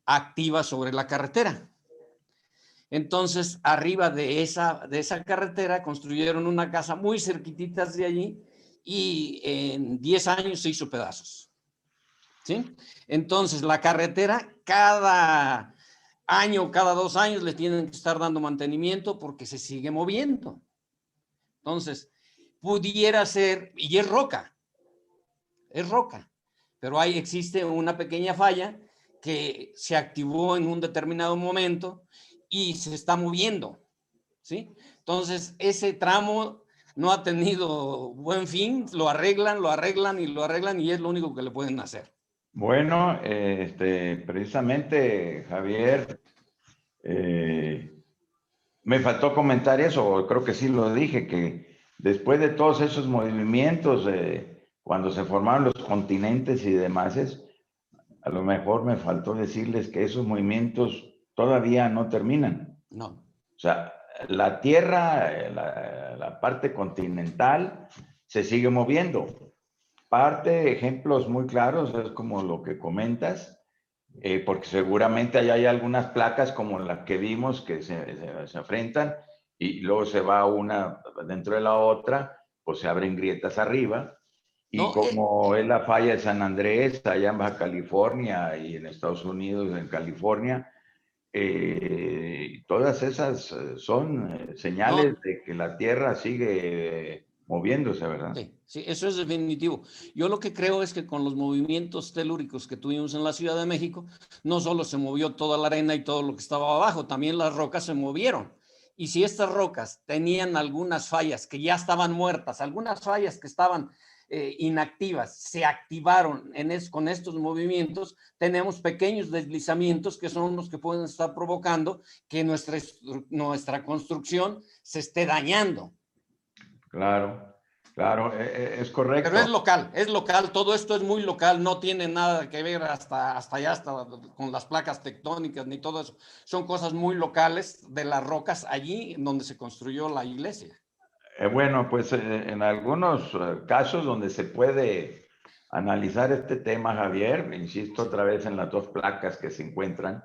activa sobre la carretera. Entonces, arriba de esa carretera construyeron una casa muy cerquititas de allí, y en 10 años se hizo pedazos. ¿Sí? Entonces, la carretera cada año, cada 2 años le tienen que estar dando mantenimiento porque se sigue moviendo. Entonces, pudiera ser, y es roca, pero ahí existe una pequeña falla que se activó en un determinado momento y se está moviendo, ¿sí? Entonces, ese tramo no ha tenido buen fin, lo arreglan y es lo único que le pueden hacer. Bueno, precisamente, Javier, me faltó comentar eso, o creo que sí lo dije, que después de todos esos movimientos, cuando se formaron los continentes y demás, a lo mejor me faltó decirles que esos movimientos todavía no terminan. No. O sea, la Tierra, la parte continental, se sigue moviendo. Ejemplos muy claros, es como lo que comentas, porque seguramente allá hay algunas placas como las que vimos que se enfrentan, y luego se va una dentro de la otra, pues se abren grietas arriba. Y No, como es la falla de San Andrés, allá en Baja California y en Estados Unidos, en California, todas esas son señales de que la Tierra sigue moviéndose, ¿verdad? Sí, eso es definitivo. Yo lo que creo es que con los movimientos telúricos que tuvimos en la Ciudad de México, no solo se movió toda la arena y todo lo que estaba abajo, también las rocas se movieron. Y si estas rocas tenían algunas fallas que ya estaban muertas, algunas fallas que estaban inactivas, se activaron con estos movimientos, tenemos pequeños deslizamientos que son los que pueden estar provocando que nuestra construcción se esté dañando. Claro, es correcto. Pero es local, todo esto es muy local, no tiene nada que ver hasta allá, con las placas tectónicas ni todo eso. Son cosas muy locales de las rocas allí donde se construyó la iglesia. Bueno, pues en algunos casos donde se puede analizar este tema, Javier, insisto otra vez en las dos placas que se encuentran,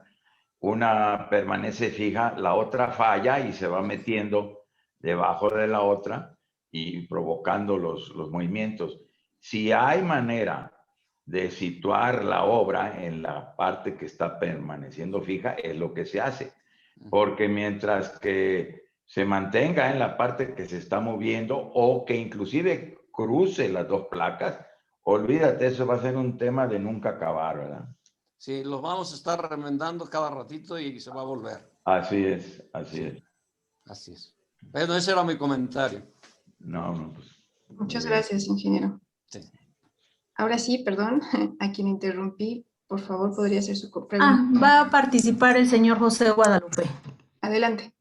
una permanece fija, la otra falla y se va metiendo debajo de la otra y provocando los movimientos. Si hay manera de situar la obra en la parte que está permaneciendo fija, es lo que se hace, porque mientras que se mantenga en la parte que se está moviendo o que inclusive cruce las dos placas, olvídate, eso va a ser un tema de nunca acabar, ¿verdad? Sí, los vamos a estar remendando cada ratito y se va a volver. Así es, así Sí, es. así es. Bueno, ese era mi comentario. No, pues. Muchas gracias, ingeniero. Sí. Ahora sí, perdón, a quien interrumpí, por favor, podría hacer su pregunta. Va a participar el señor José Guadalupe. Adelante.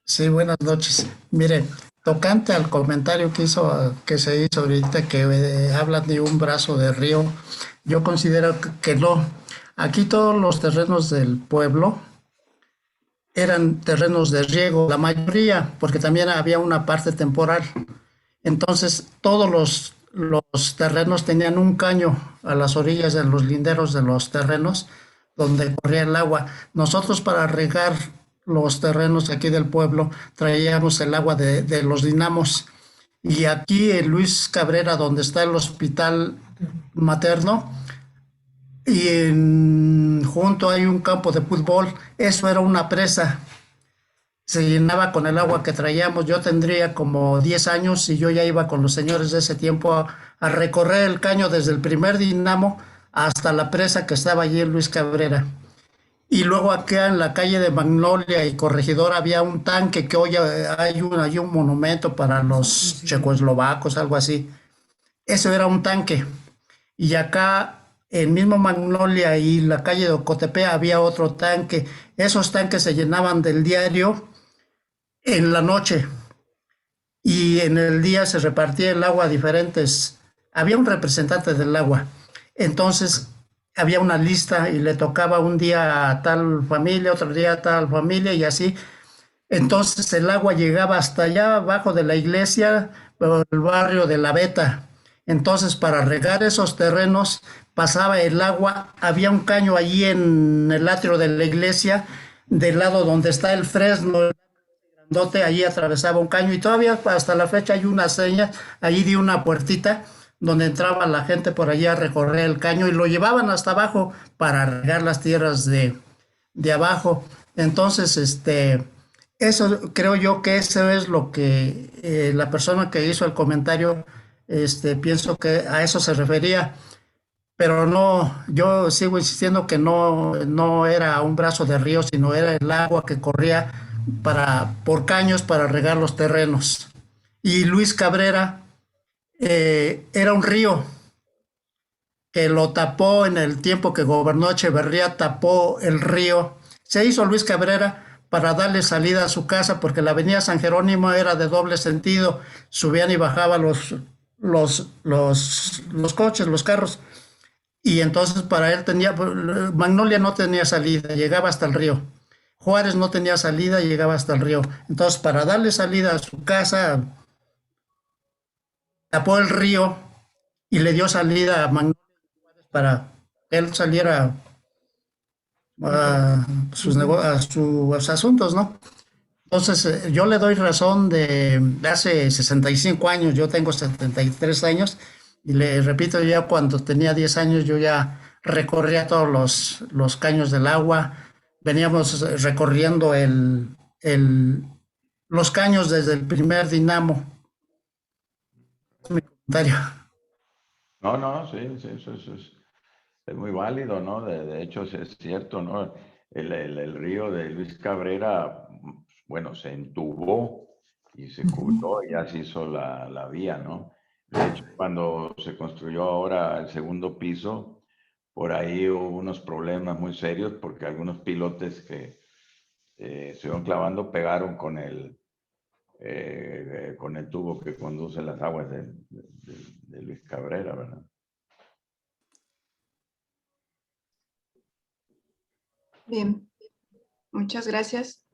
Sí, buenas noches. Miren, tocante al comentario que se hizo ahorita, que hablan de un brazo de río, yo considero que no. Aquí todos los terrenos del pueblo eran terrenos de riego, la mayoría, porque también había una parte temporal. Entonces, todos los terrenos tenían un caño a las orillas de los linderos de los terrenos donde corría el agua. Nosotros para regar los terrenos aquí del pueblo traíamos el agua de los dinamos. Y aquí en Luis Cabrera, donde está el hospital materno, junto hay un campo de fútbol, eso era una presa, se llenaba con el agua que traíamos. Yo tendría como 10 años y yo ya iba con los señores de ese tiempo a recorrer el caño desde el primer dinamo hasta la presa que estaba allí en Luis Cabrera. Y luego acá en la calle de Magnolia y Corregidor había un tanque que hoy hay un monumento para los checoslovacos, algo así. Eso era un tanque. Y acá en mismo Magnolia y la calle de Ocotepe había otro tanque. Esos tanques se llenaban del diario en la noche y en el día se repartía el agua a diferentes. Había un representante del agua. Entonces había una lista y le tocaba un día a tal familia, otro día a tal familia y así. Entonces el agua llegaba hasta allá abajo de la iglesia, el barrio de La Veta. Entonces para regar esos terrenos pasaba el agua, había un caño allí en el atrio de la iglesia, del lado donde está el fresno, allí atravesaba un caño y todavía hasta la fecha hay una seña, allí de una puertita donde entraba la gente por allí a recorrer el caño y lo llevaban hasta abajo para regar las tierras de abajo. Entonces, eso creo yo que eso es lo que la persona que hizo el comentario, pienso que a eso se refería. Pero no, yo sigo insistiendo que no era un brazo de río, sino era el agua que corría por caños para regar los terrenos. Y Luis Cabrera era un río que lo tapó en el tiempo que gobernó Echeverría, tapó el río. Se hizo Luis Cabrera para darle salida a su casa, porque la avenida San Jerónimo era de doble sentido, subían y bajaban los coches, los carros. Y entonces para él Magnolia no tenía salida, llegaba hasta el río. Juárez no tenía salida, llegaba hasta el río. Entonces para darle salida a su casa, tapó el río y le dio salida a Magnolia para que él saliera a sus asuntos, ¿no? Entonces yo le doy razón de hace 65 años, yo tengo 73 años, y le repito, ya cuando tenía 10 años yo ya recorría todos los caños del agua, veníamos recorriendo los caños desde el primer dinamo. Mi comentario. No, sí, eso es muy válido, ¿no? De hecho, es cierto, ¿no? El río de Luis Cabrera, bueno, se entubó y se cubrió y ya se hizo la vía, ¿no? De hecho, cuando se construyó ahora el segundo piso, por ahí hubo unos problemas muy serios porque algunos pilotes que se iban clavando pegaron con el tubo que conduce las aguas de Luis Cabrera, ¿verdad? Bien, muchas gracias.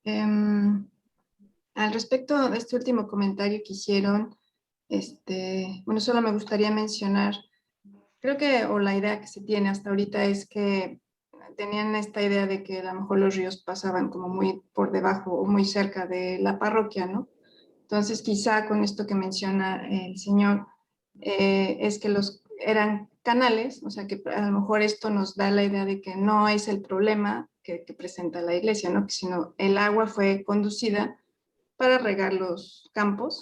Al respecto de este último comentario que hicieron, bueno, solo me gustaría mencionar, creo que, o la idea que se tiene hasta ahorita es que tenían esta idea de que a lo mejor los ríos pasaban como muy por debajo o muy cerca de la parroquia, ¿no? Entonces, quizá con esto que menciona el señor, es que eran canales, o sea que a lo mejor esto nos da la idea de que no es el problema que presenta la iglesia, ¿no? Sino el agua fue conducida para regar los campos.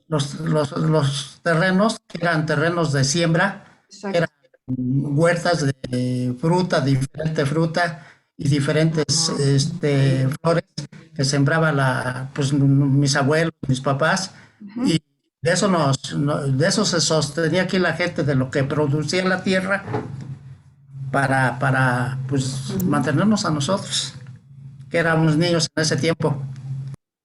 Los terrenos eran terrenos de siembra, Exacto. huertas de fruta, diferente fruta y diferentes flores que sembraba pues, mis abuelos, mis papás, Ujú. y de eso se sostenía aquí la gente, de lo que producía la tierra para pues, mantenernos a nosotros, que éramos niños en ese tiempo.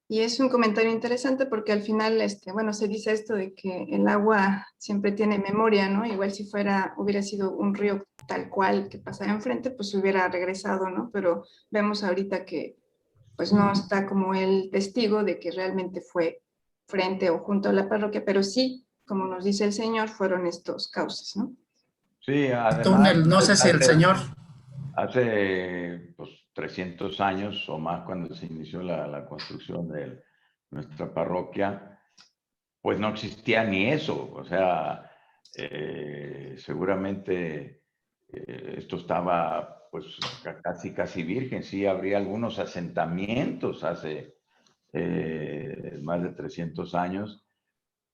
Y es un comentario interesante porque al final, bueno, se dice esto de que el agua siempre tiene memoria, ¿no? Igual si hubiera sido un río tal cual que pasara enfrente, pues hubiera regresado, ¿no? Pero vemos ahorita que pues no está como el testigo de que realmente fue frente o junto a la parroquia, pero sí, como nos dice el Señor, fueron estos cauces, ¿no? Sí, además, Túnel, no sé si el señor, hace pues, 300 años o más, cuando se inició la construcción de nuestra parroquia, pues no existía ni eso. O sea, seguramente esto estaba pues casi virgen. Sí, habría algunos asentamientos hace más de 300 años,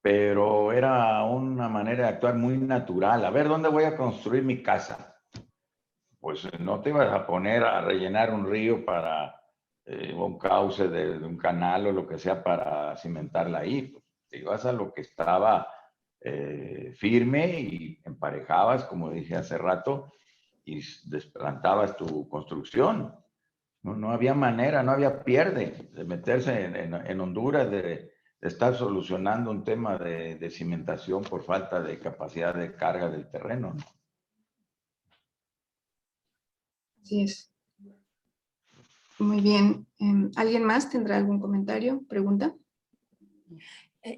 pero era una manera de actuar muy natural. A ver, ¿dónde voy a construir mi casa? Pues no te vas a poner a rellenar un río para un cauce de un canal o lo que sea para cimentarla ahí. Pues, te ibas a lo que estaba firme y emparejabas, como dije hace rato, y desplantabas tu construcción. No había manera, no había pierde de meterse en Honduras, de estar solucionando un tema de cimentación por falta de capacidad de carga del terreno, ¿no? Así es. Muy bien. ¿Alguien más tendrá algún comentario, pregunta?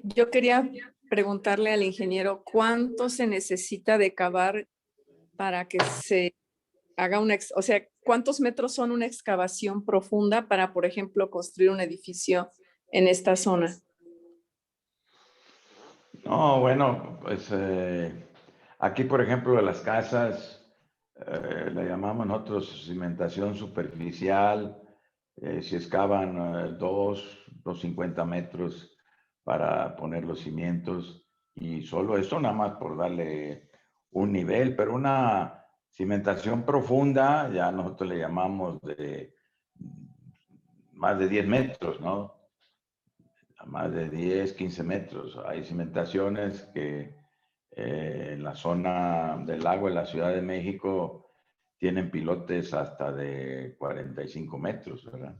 Yo quería preguntarle al ingeniero cuánto se necesita de cavar para que se haga o sea, ¿cuántos metros son una excavación profunda para, por ejemplo, construir un edificio en esta zona? No, bueno, pues aquí, por ejemplo, de las casas, le llamamos nosotros cimentación superficial. Si excavan 250 metros para poner los cimientos, y solo eso nada más por darle un nivel, pero una cimentación profunda, ya nosotros le llamamos de más de 10 metros, ¿no? A más de 10, 15 metros. Hay cimentaciones que en la zona del lago, en la Ciudad de México, tienen pilotes hasta de 45 metros, ¿verdad?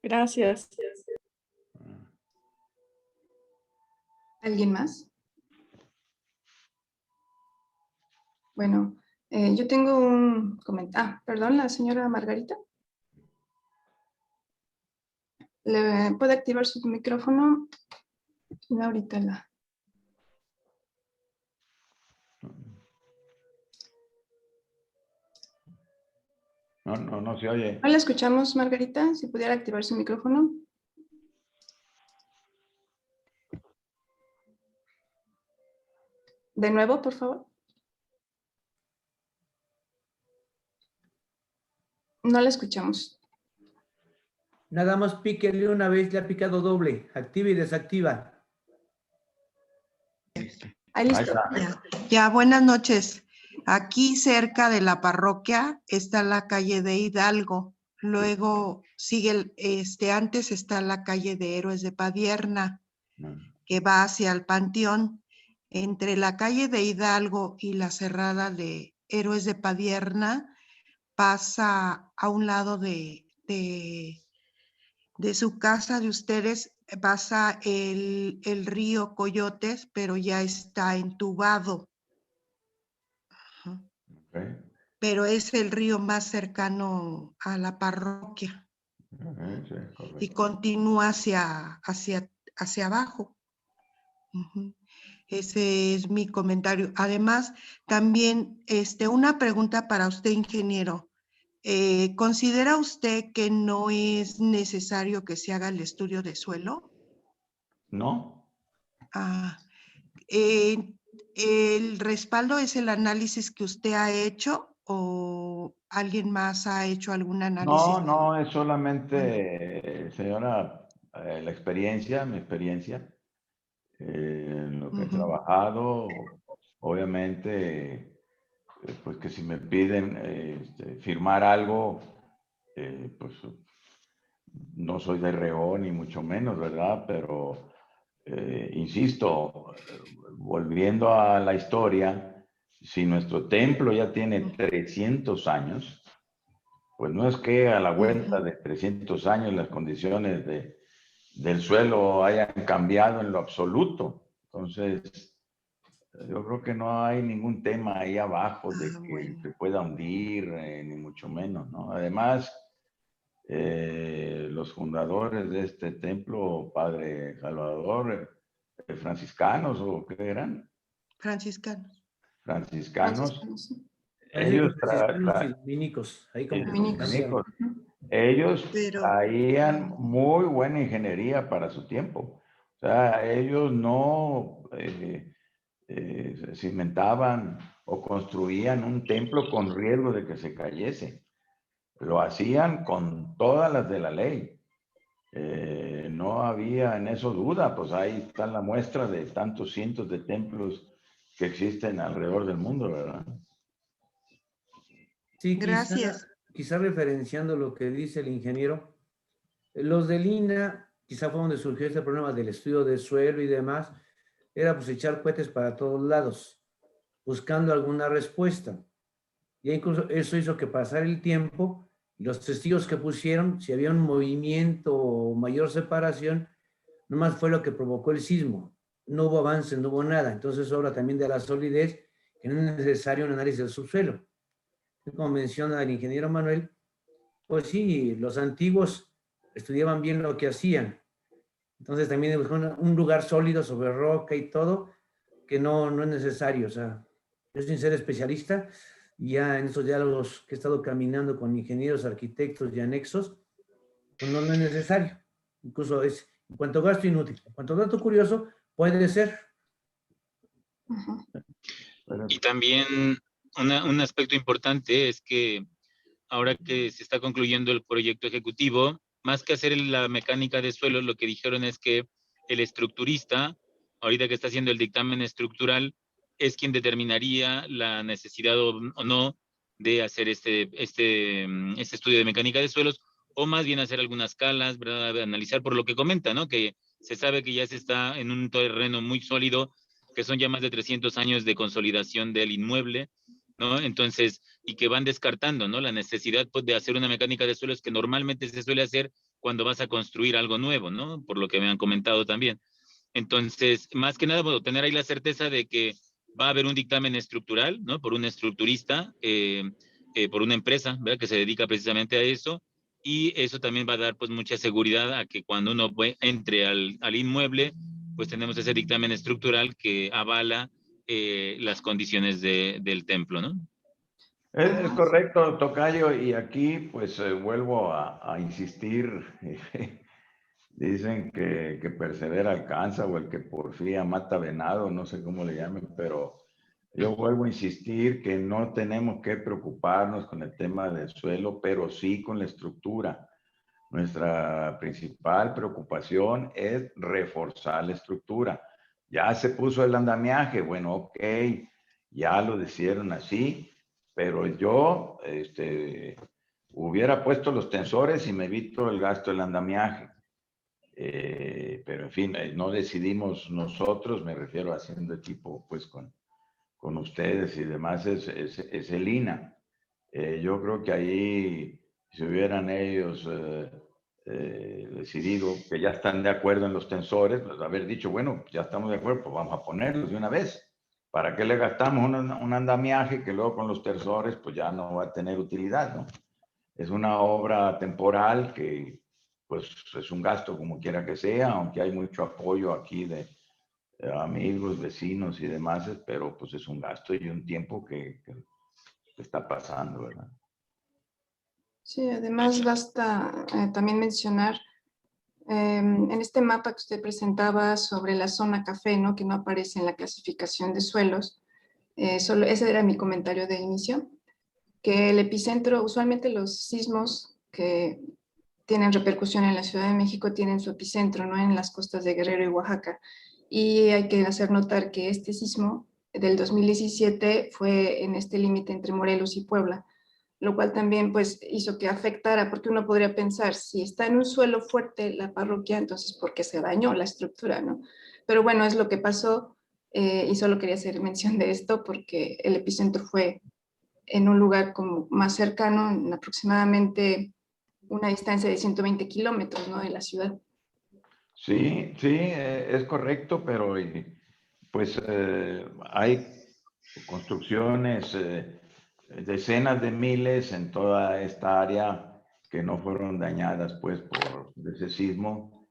Gracias. ¿Alguien más? Bueno, yo tengo un comentario. Ah, perdón, la señora Margarita. ¿Le puede activar su micrófono? No, ahorita la... No se oye. No la escuchamos, Margarita. Si pudiera activar su micrófono. De nuevo, por favor. No la escuchamos. Nada más píquele una vez, le ha picado doble. Activa y desactiva. Ahí listo. Ya, buenas noches. Aquí cerca de la parroquia está la calle de Hidalgo. Luego sigue, antes está la calle de Héroes de Padierna, que va hacia el Panteón. Entre la calle de Hidalgo y la cerrada de Héroes de Padierna pasa a un lado de su casa de ustedes, pasa el río Coyotes, pero ya está entubado. Okay. Pero es el río más cercano a la parroquia. Sí, Y continúa hacia abajo. Ese es mi comentario. Además, también una pregunta para usted, ingeniero. ¿Considera usted que no es necesario que se haga el estudio de suelo? ¿No? ¿El respaldo es el análisis que usted ha hecho o alguien más ha hecho algún análisis? No, es solamente, señora, la experiencia, mi experiencia, en lo que he trabajado, obviamente, pues que si me piden firmar algo, pues no soy de rehón ni mucho menos, ¿verdad? Pero, insisto, volviendo a la historia, si nuestro templo ya tiene 300 años, pues no es que a la vuelta de 300 años las condiciones del suelo hayan cambiado en lo absoluto. Entonces, yo creo que no hay ningún tema ahí abajo de que se pueda hundir, ni mucho menos, ¿no? Además, los fundadores de este templo, Padre Salvador, franciscanos o qué eran, Franciscanos. franciscanos, Sí. Parece que ellos franciscanos y dominicos, ahí como que Dominicos. cambiaron. ellos Pero- traían muy buena ingeniería para su tiempo. O sea, ellos no cimentaban o construían un templo con riesgo de que se cayese. Lo hacían con todas las de la ley. No había en eso duda, pues ahí está la muestra de tantos cientos de templos que existen alrededor del mundo, ¿verdad? Sí, Gracias. quizá referenciando lo que dice el ingeniero, los del INA, quizá fue donde surgió este problema del estudio de suelo y demás, era pues echar cohetes para todos lados, buscando alguna respuesta. Y incluso eso hizo que pasara el tiempo y los testigos que pusieron, si había un movimiento o mayor separación, nomás fue lo que provocó el sismo. No hubo avance, no hubo nada. Entonces habla también de la solidez, que no es necesario un análisis del subsuelo. Como menciona el ingeniero Manuel, pues sí, los antiguos estudiaban bien lo que hacían. Entonces también un lugar sólido sobre roca y todo, que no es necesario. O sea, yo sin ser especialista, ya en esos diálogos que he estado caminando con ingenieros, arquitectos y anexos, pues no es necesario. Incluso es, en cuanto a gasto inútil, en cuanto a dato curioso, puede ser. Y también un aspecto importante es que ahora que se está concluyendo el proyecto ejecutivo, más que hacer la mecánica de suelo, lo que dijeron es que el estructurista, ahorita que está haciendo el dictamen estructural, es quien determinaría la necesidad o no de hacer este estudio de mecánica de suelos, o más bien hacer algunas escalas, ¿verdad? Analizar por lo que comenta, ¿no? Que se sabe que ya se está en un terreno muy sólido, que son ya más de 300 años de consolidación del inmueble, ¿no? Entonces, y que van descartando, ¿no? La necesidad, pues, de hacer una mecánica de suelos que normalmente se suele hacer cuando vas a construir algo nuevo, ¿no? Por lo que me han comentado también. Entonces, más que nada, bueno, tener ahí la certeza de que va a haber un dictamen estructural, ¿no? Por un estructurista, por una empresa, ¿verdad? Que se dedica precisamente a eso, y eso también va a dar, pues, mucha seguridad a que cuando uno entre al inmueble, pues tenemos ese dictamen estructural que avala las condiciones del templo, ¿no? Es correcto, tocayo, y aquí pues vuelvo a insistir. Dicen que persevera alcanza, o el que porfía mata venado, no sé cómo le llamen, pero yo vuelvo a insistir que no tenemos que preocuparnos con el tema del suelo, pero sí con la estructura. Nuestra principal preocupación es reforzar la estructura. Ya se puso el andamiaje, bueno, ok, ya lo hicieron así, pero yo hubiera puesto los tensores y me evito el gasto del andamiaje. Pero en fin, no decidimos nosotros, me refiero a haciendo equipo pues con ustedes y demás, es el INA. Yo creo que ahí, si hubieran ellos decidido que ya están de acuerdo en los tensores, pues haber dicho, bueno, ya estamos de acuerdo, pues vamos a ponerlos de una vez. ¿Para qué le gastamos un andamiaje que luego con los tensores pues ya no va a tener utilidad, ¿no? Es una obra temporal que pues es un gasto como quiera que sea, aunque hay mucho apoyo aquí de amigos, vecinos y demás, pero pues es un gasto y un tiempo que está pasando, ¿verdad? Sí, además basta también mencionar en este mapa que usted presentaba sobre la zona café, ¿no? Que no aparece en la clasificación de suelos. Solo ese era mi comentario de inicio. que el epicentro, usualmente los sismos que tienen repercusión en la Ciudad de México tienen su epicentro, ¿no? En las costas de Guerrero y Oaxaca. Y hay que hacer notar que este sismo del 2017 fue en este límite entre Morelos y Puebla, lo cual también pues hizo que afectara, porque uno podría pensar, si está en un suelo fuerte la parroquia, entonces ¿por qué se dañó la estructura, no? Pero bueno, es lo que pasó, y solo quería hacer mención de esto porque el epicentro fue en un lugar como más cercano, en aproximadamente una distancia de 120 kilómetros, ¿no? De la ciudad. Sí, sí, es correcto, pero pues hay construcciones, decenas de miles en toda esta área que no fueron dañadas pues por ese sismo,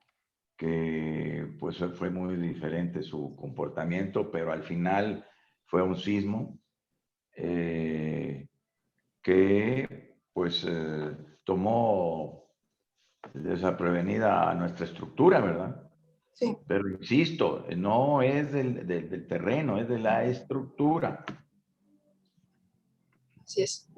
que pues fue muy diferente su comportamiento, pero al final fue un sismo que pues tomó desaprevenida a nuestra estructura, ¿verdad? Sí, Pero insisto, no es del terreno, es de la estructura. así es.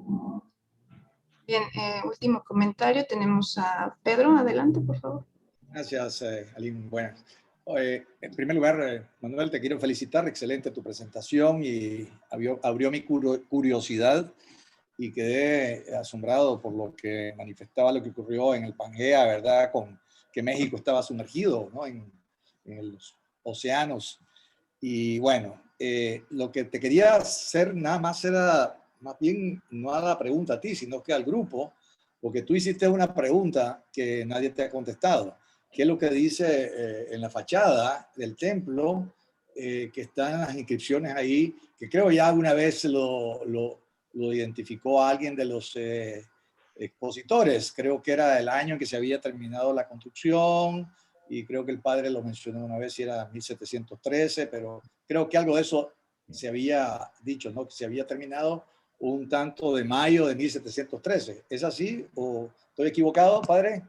Bien, último comentario, tenemos a Pedro, adelante, por favor. Gracias, Aline. Buenas. En primer lugar, Manuel, te quiero felicitar. Excelente tu presentación y abrió mi curiosidad y quedé asombrado por lo que manifestaba lo que ocurrió en el Pangea, ¿verdad? Con que México estaba sumergido, ¿no? En los océanos. Y bueno, lo que te quería hacer nada más era, más bien, no a la pregunta a ti, sino que al grupo, porque tú hiciste una pregunta que nadie te ha contestado. ¿Qué es lo que dice en la fachada del templo, que están las inscripciones ahí, que creo ya alguna vez lo identificó alguien de los expositores? Creo que era el año en que se había terminado la construcción, y creo que el padre lo mencionó una vez, si era 1713, pero creo que algo de eso se había dicho, ¿no? Que se había terminado un tanto de mayo de 1713. ¿Es así o estoy equivocado, padre?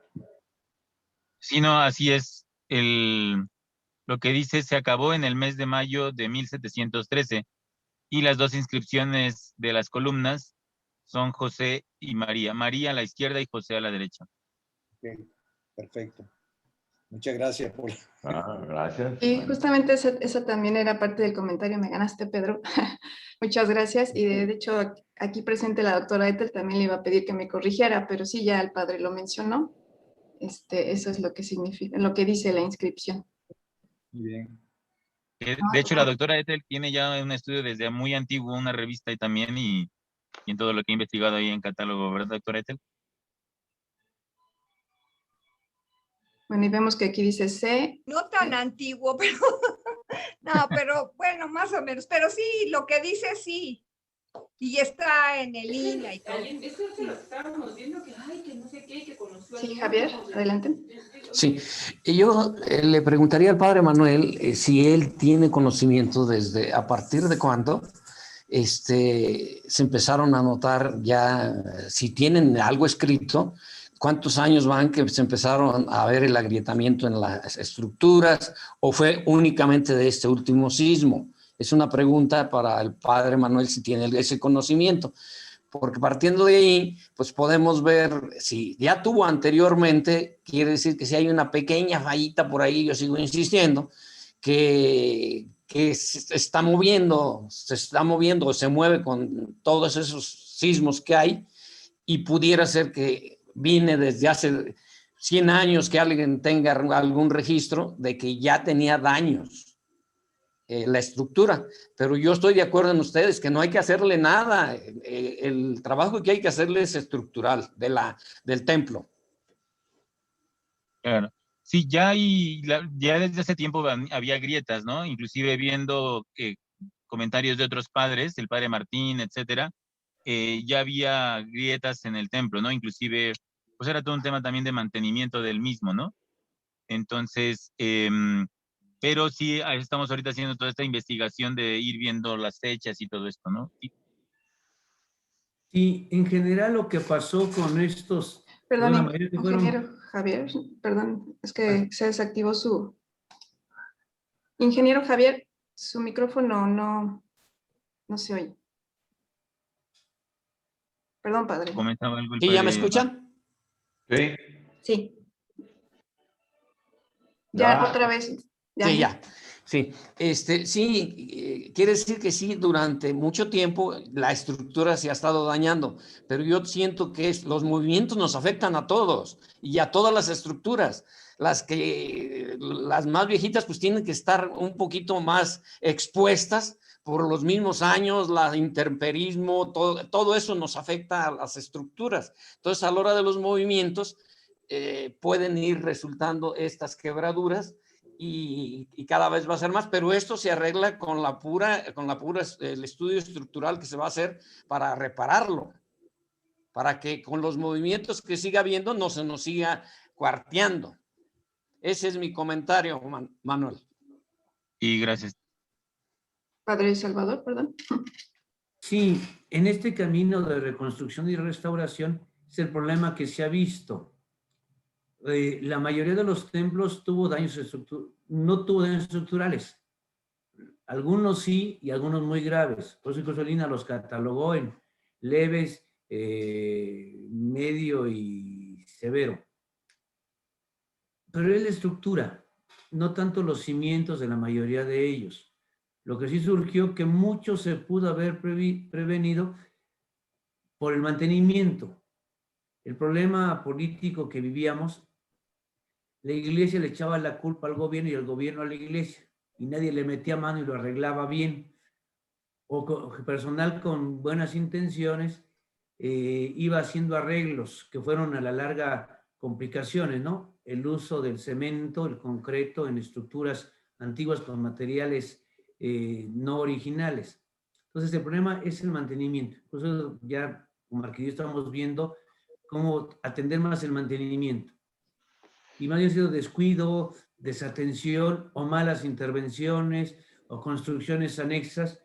Sí, no, así es. Lo que dice se acabó en el mes de mayo de 1713 y las dos inscripciones de las columnas son José y María. María a la izquierda y José a la derecha. Okay, perfecto. Muchas gracias por... Gracias. Y Bueno. justamente esa también era parte del comentario, me ganaste, Pedro. Muchas gracias. Y de hecho, aquí presente la doctora Ethel también le iba a pedir que me corrigiera, pero sí, ya el padre lo mencionó. Eso es lo que significa, lo que dice la inscripción. Muy bien. De hecho, la doctora Ethel tiene ya un estudio desde muy antiguo, una revista y también, y en todo lo que he investigado ahí en catálogo, ¿verdad, doctora Ethel? Bueno, y vemos que aquí dice C. No tan antiguo, pero no, pero bueno, más o menos. Pero sí, lo que dice sí. Y está en el INA y todo. Sí, Javier, adelante. Sí, yo le preguntaría al padre Manuel si él tiene conocimiento desde a partir de cuándo se empezaron a notar ya, si tienen algo escrito, cuántos años van que se empezaron a ver el agrietamiento en las estructuras, o fue únicamente de este último sismo. Es una pregunta para el padre Manuel si tiene ese conocimiento, porque partiendo de ahí, pues podemos ver si ya tuvo anteriormente, quiere decir que si hay una pequeña fallita por ahí, yo sigo insistiendo, que se está moviendo, se mueve con todos esos sismos que hay, y pudiera ser que viene desde hace 100 años que alguien tenga algún registro de que ya tenía daños la estructura, pero yo estoy de acuerdo en ustedes que no hay que hacerle nada, el trabajo que hay que hacerle es estructural del templo. Claro. Sí, ya ya desde hace tiempo había grietas, ¿no? Inclusive viendo comentarios de otros padres, el padre Martín, etcétera, ya había grietas en el templo, ¿no? Inclusive, pues era todo un tema también de mantenimiento del mismo, ¿no? Entonces, pero sí, estamos ahorita haciendo toda esta investigación de ir viendo las fechas y todo esto, ¿no? Y en general lo que pasó con estos... Perdón, ingeniero Javier, perdón, es que se desactivó su... Ingeniero Javier, su micrófono no se oye. Perdón, padre. Comentaba algo el ¿Sí, ya me padre escuchan? Sí. Sí. Ya, Ya. otra vez. Sí, ya. Sí, sí, quiere decir que sí, durante mucho tiempo la estructura se ha estado dañando, pero yo siento que los movimientos nos afectan a todos y a todas las estructuras. Las más viejitas pues tienen que estar un poquito más expuestas por los mismos años, el intemperismo, todo eso nos afecta a las estructuras. Entonces, a la hora de los movimientos pueden ir resultando estas quebraduras. Y cada vez va a ser más, pero esto se arregla con el estudio estructural que se va a hacer para repararlo, para que con los movimientos que siga habiendo no se nos siga cuarteando. Ese es mi comentario, Manuel. Y gracias. Padre Salvador, perdón. Sí, en este camino de reconstrucción y restauración es el problema que se ha visto. La mayoría de los templos no tuvo daños estructurales. Algunos sí y algunos muy graves. Por eso Cosolina los catalogó en leves, medio y severo. Pero es la estructura, no tanto los cimientos de la mayoría de ellos. Lo que sí surgió que mucho se pudo haber prevenido por el mantenimiento. El problema político que vivíamos, la iglesia le echaba la culpa al gobierno y el gobierno a la iglesia, y nadie le metía mano y lo arreglaba bien. O personal con buenas intenciones iba haciendo arreglos que fueron a la larga complicaciones, ¿no? El uso del cemento, el concreto en estructuras antiguas con materiales no originales. Entonces, el problema es el mantenimiento. Por eso ya como arquitectos estamos viendo cómo atender más el mantenimiento. Y más bien ha sido descuido, desatención o malas intervenciones o construcciones anexas,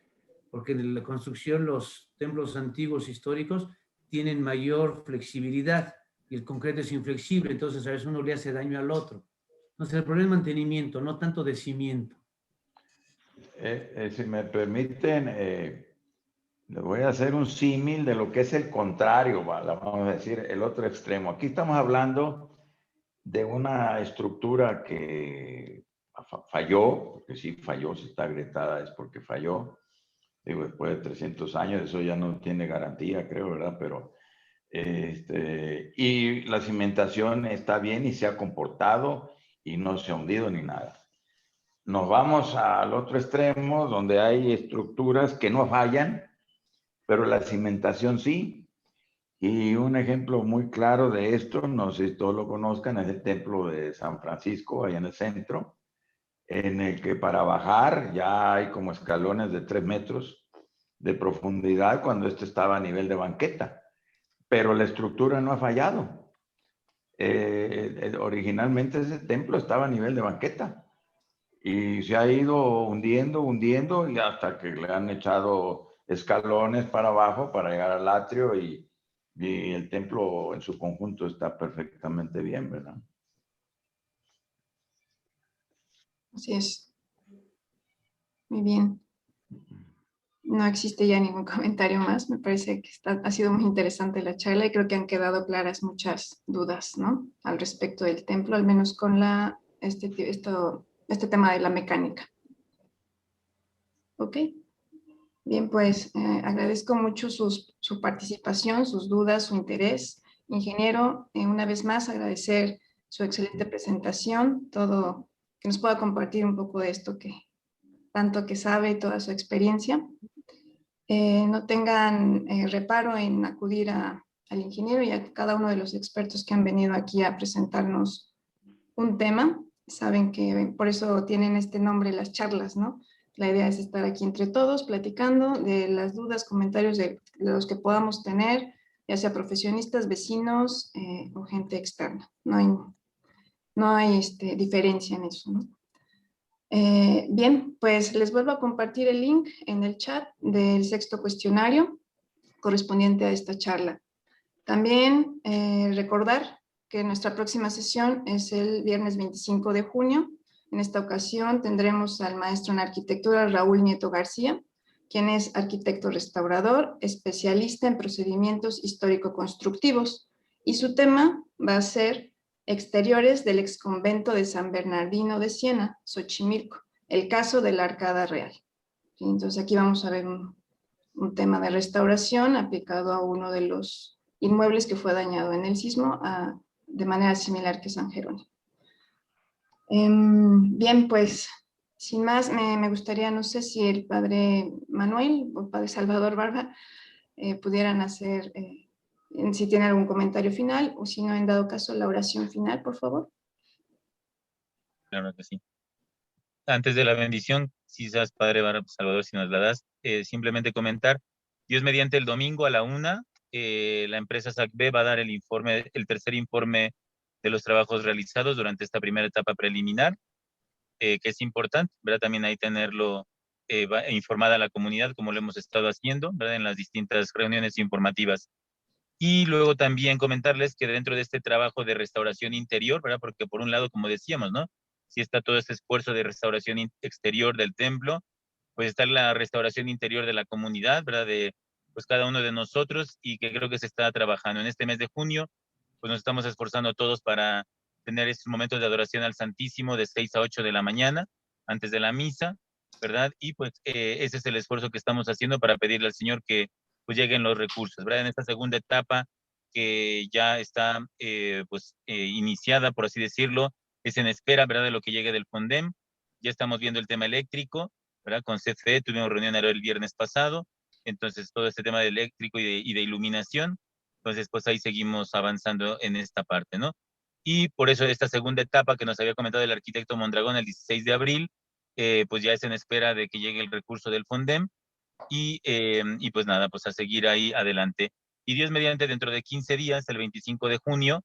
porque en la construcción los templos antiguos históricos tienen mayor flexibilidad y el concreto es inflexible, entonces a veces uno le hace daño al otro. Entonces el problema es mantenimiento, no tanto de cimiento. Si me permiten, les voy a hacer un símil de lo que es el contrario, vamos a decir, el otro extremo. Aquí estamos hablando de una estructura que falló, porque sí falló, si está agrietada es porque falló. Digo, después de 300 años, eso ya no tiene garantía, creo, ¿verdad? Pero, y la cimentación está bien y se ha comportado y no se ha hundido ni nada. Nos vamos al otro extremo, donde hay estructuras que no fallan, pero la cimentación sí. Y un ejemplo muy claro de esto, no sé si todos lo conozcan, es el templo de San Francisco, allá en el centro, en el que para bajar ya hay como escalones de 3 metros de profundidad cuando este estaba a nivel de banqueta. Pero la estructura no ha fallado. Originalmente ese templo estaba a nivel de banqueta. Y se ha ido hundiendo, y hasta que le han echado escalones para abajo para llegar al atrio y el templo en su conjunto está perfectamente bien, ¿verdad? Así es. Muy bien. No existe ya ningún comentario más. Me parece que ha sido muy interesante la charla y creo que han quedado claras muchas dudas, ¿no? Al respecto del templo, al menos con este tema de la mecánica. ¿Ok? Bien, pues agradezco mucho su participación, sus dudas, su interés. Ingeniero, una vez más agradecer su excelente presentación, todo que nos pueda compartir un poco de esto tanto que sabe y toda su experiencia. No tengan reparo en acudir al ingeniero y a cada uno de los expertos que han venido aquí a presentarnos un tema. Saben que por eso tienen este nombre, las charlas, ¿no? La idea es estar aquí entre todos platicando de las dudas, comentarios de los que podamos tener, ya sea profesionistas, vecinos o gente externa. No hay diferencia en eso, ¿no? Bien, pues les vuelvo a compartir el link en el chat del 6º cuestionario correspondiente a esta charla. También recordar que nuestra próxima sesión es el viernes 25 de junio. En esta ocasión tendremos al maestro en arquitectura Raúl Nieto García, quien es arquitecto restaurador, especialista en procedimientos histórico-constructivos, y su tema va a ser exteriores del exconvento de San Bernardino de Siena, Xochimilco, el caso de la Arcada Real. Entonces aquí vamos a ver un tema de restauración aplicado a uno de los inmuebles que fue dañado en el sismo de manera similar que San Jerónimo. Bien, pues sin más me gustaría, no sé si el padre Manuel o el padre Salvador Barba pudieran hacer, si tienen algún comentario final, o si no, en dado caso, la oración final, por favor. Claro que sí. Antes de la bendición, quizás Padre Salvador, si nos la das, simplemente comentar, Dios mediante el domingo a la 1, la empresa SACB va a dar el tercer informe de los trabajos realizados durante esta primera etapa preliminar, que es importante, ¿verdad? También ahí tenerlo informada a la comunidad, como lo hemos estado haciendo, ¿verdad? En las distintas reuniones informativas. Y luego también comentarles que dentro de este trabajo de restauración interior, ¿verdad? Porque por un lado, como decíamos, ¿no? Si está todo este esfuerzo de restauración exterior del templo, pues está la restauración interior de la comunidad, ¿verdad? De pues cada uno de nosotros, y que creo que se está trabajando. En este mes de junio, pues nos estamos esforzando todos para tener estos momentos de adoración al Santísimo de 6 a 8 de la mañana, antes de la misa, ¿verdad? Y pues ese es el esfuerzo que estamos haciendo para pedirle al Señor que pues lleguen los recursos, ¿verdad? En esta segunda etapa que ya está iniciada, por así decirlo, es en espera, ¿verdad? De lo que llegue del FONDEM. Ya estamos viendo el tema eléctrico, ¿verdad? Con CFE tuvimos reunión el viernes pasado, entonces todo este tema de eléctrico y de iluminación, entonces pues ahí seguimos avanzando en esta parte, ¿no? Y por eso esta segunda etapa que nos había comentado el arquitecto Mondragón el 16 de abril, pues ya es en espera de que llegue el recurso del FONDEM, y pues nada, pues a seguir ahí adelante. Y Dios mediante, dentro de 15 días, el 25 de junio,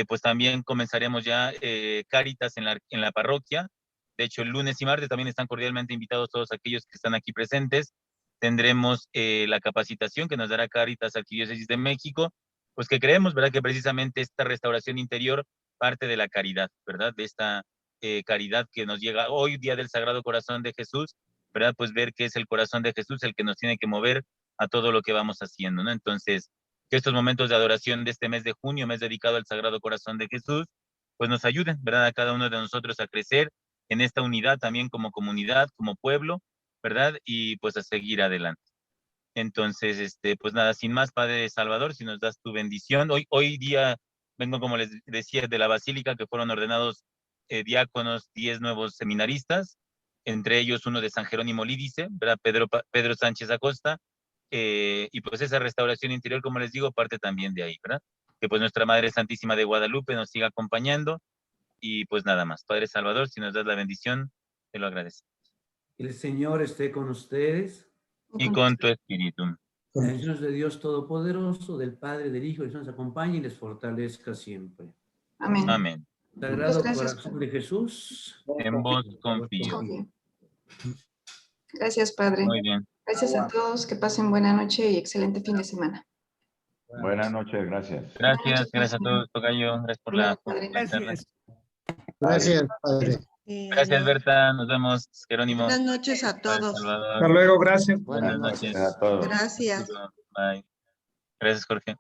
pues también comenzaremos ya Cáritas en la parroquia. De hecho, el lunes y martes también están cordialmente invitados todos aquellos que están aquí presentes. Tendremos la capacitación que nos dará Cáritas Arquidiócesis de México, pues que creemos, ¿verdad? Que precisamente esta restauración interior parte de la caridad, ¿verdad? De esta caridad que nos llega hoy, Día del Sagrado Corazón de Jesús, ¿verdad? Pues ver que es el corazón de Jesús el que nos tiene que mover a todo lo que vamos haciendo, ¿no? Entonces, que estos momentos de adoración de este mes de junio, mes dedicado al Sagrado Corazón de Jesús, pues nos ayuden, ¿verdad? A cada uno de nosotros a crecer en esta unidad también como comunidad, como pueblo, ¿verdad? Y pues a seguir adelante. Entonces, pues nada, sin más, Padre Salvador, si nos das tu bendición. Hoy día vengo, como les decía, de la Basílica, que fueron ordenados diáconos, 10 nuevos seminaristas, entre ellos uno de San Jerónimo Lídice, ¿verdad? Pedro Sánchez Acosta, y pues esa restauración interior, como les digo, parte también de ahí, ¿verdad? Que pues nuestra Madre Santísima de Guadalupe nos siga acompañando, y pues nada más. Padre Salvador, si nos das la bendición, te lo agradezco. El Señor esté con ustedes. Y con tu espíritu. La bendición de Dios Todopoderoso, del Padre, del Hijo y del Espíritu nos acompañe y les fortalezca siempre. Amén. Amén. Sagrado Corazón de Jesús. En vos confío. Gracias, Padre. Muy bien. Gracias a todos, que pasen buena noche y excelente fin de semana. Buenas noches, gracias. Gracias a todos, Tocayo. Gracias por la charla. Gracias, Padre. Gracias, Berta. Nos vemos, Jerónimo. Buenas noches a todos. Hasta luego, gracias. Buenas noches a todos. Gracias. Bye. Gracias, Jorge.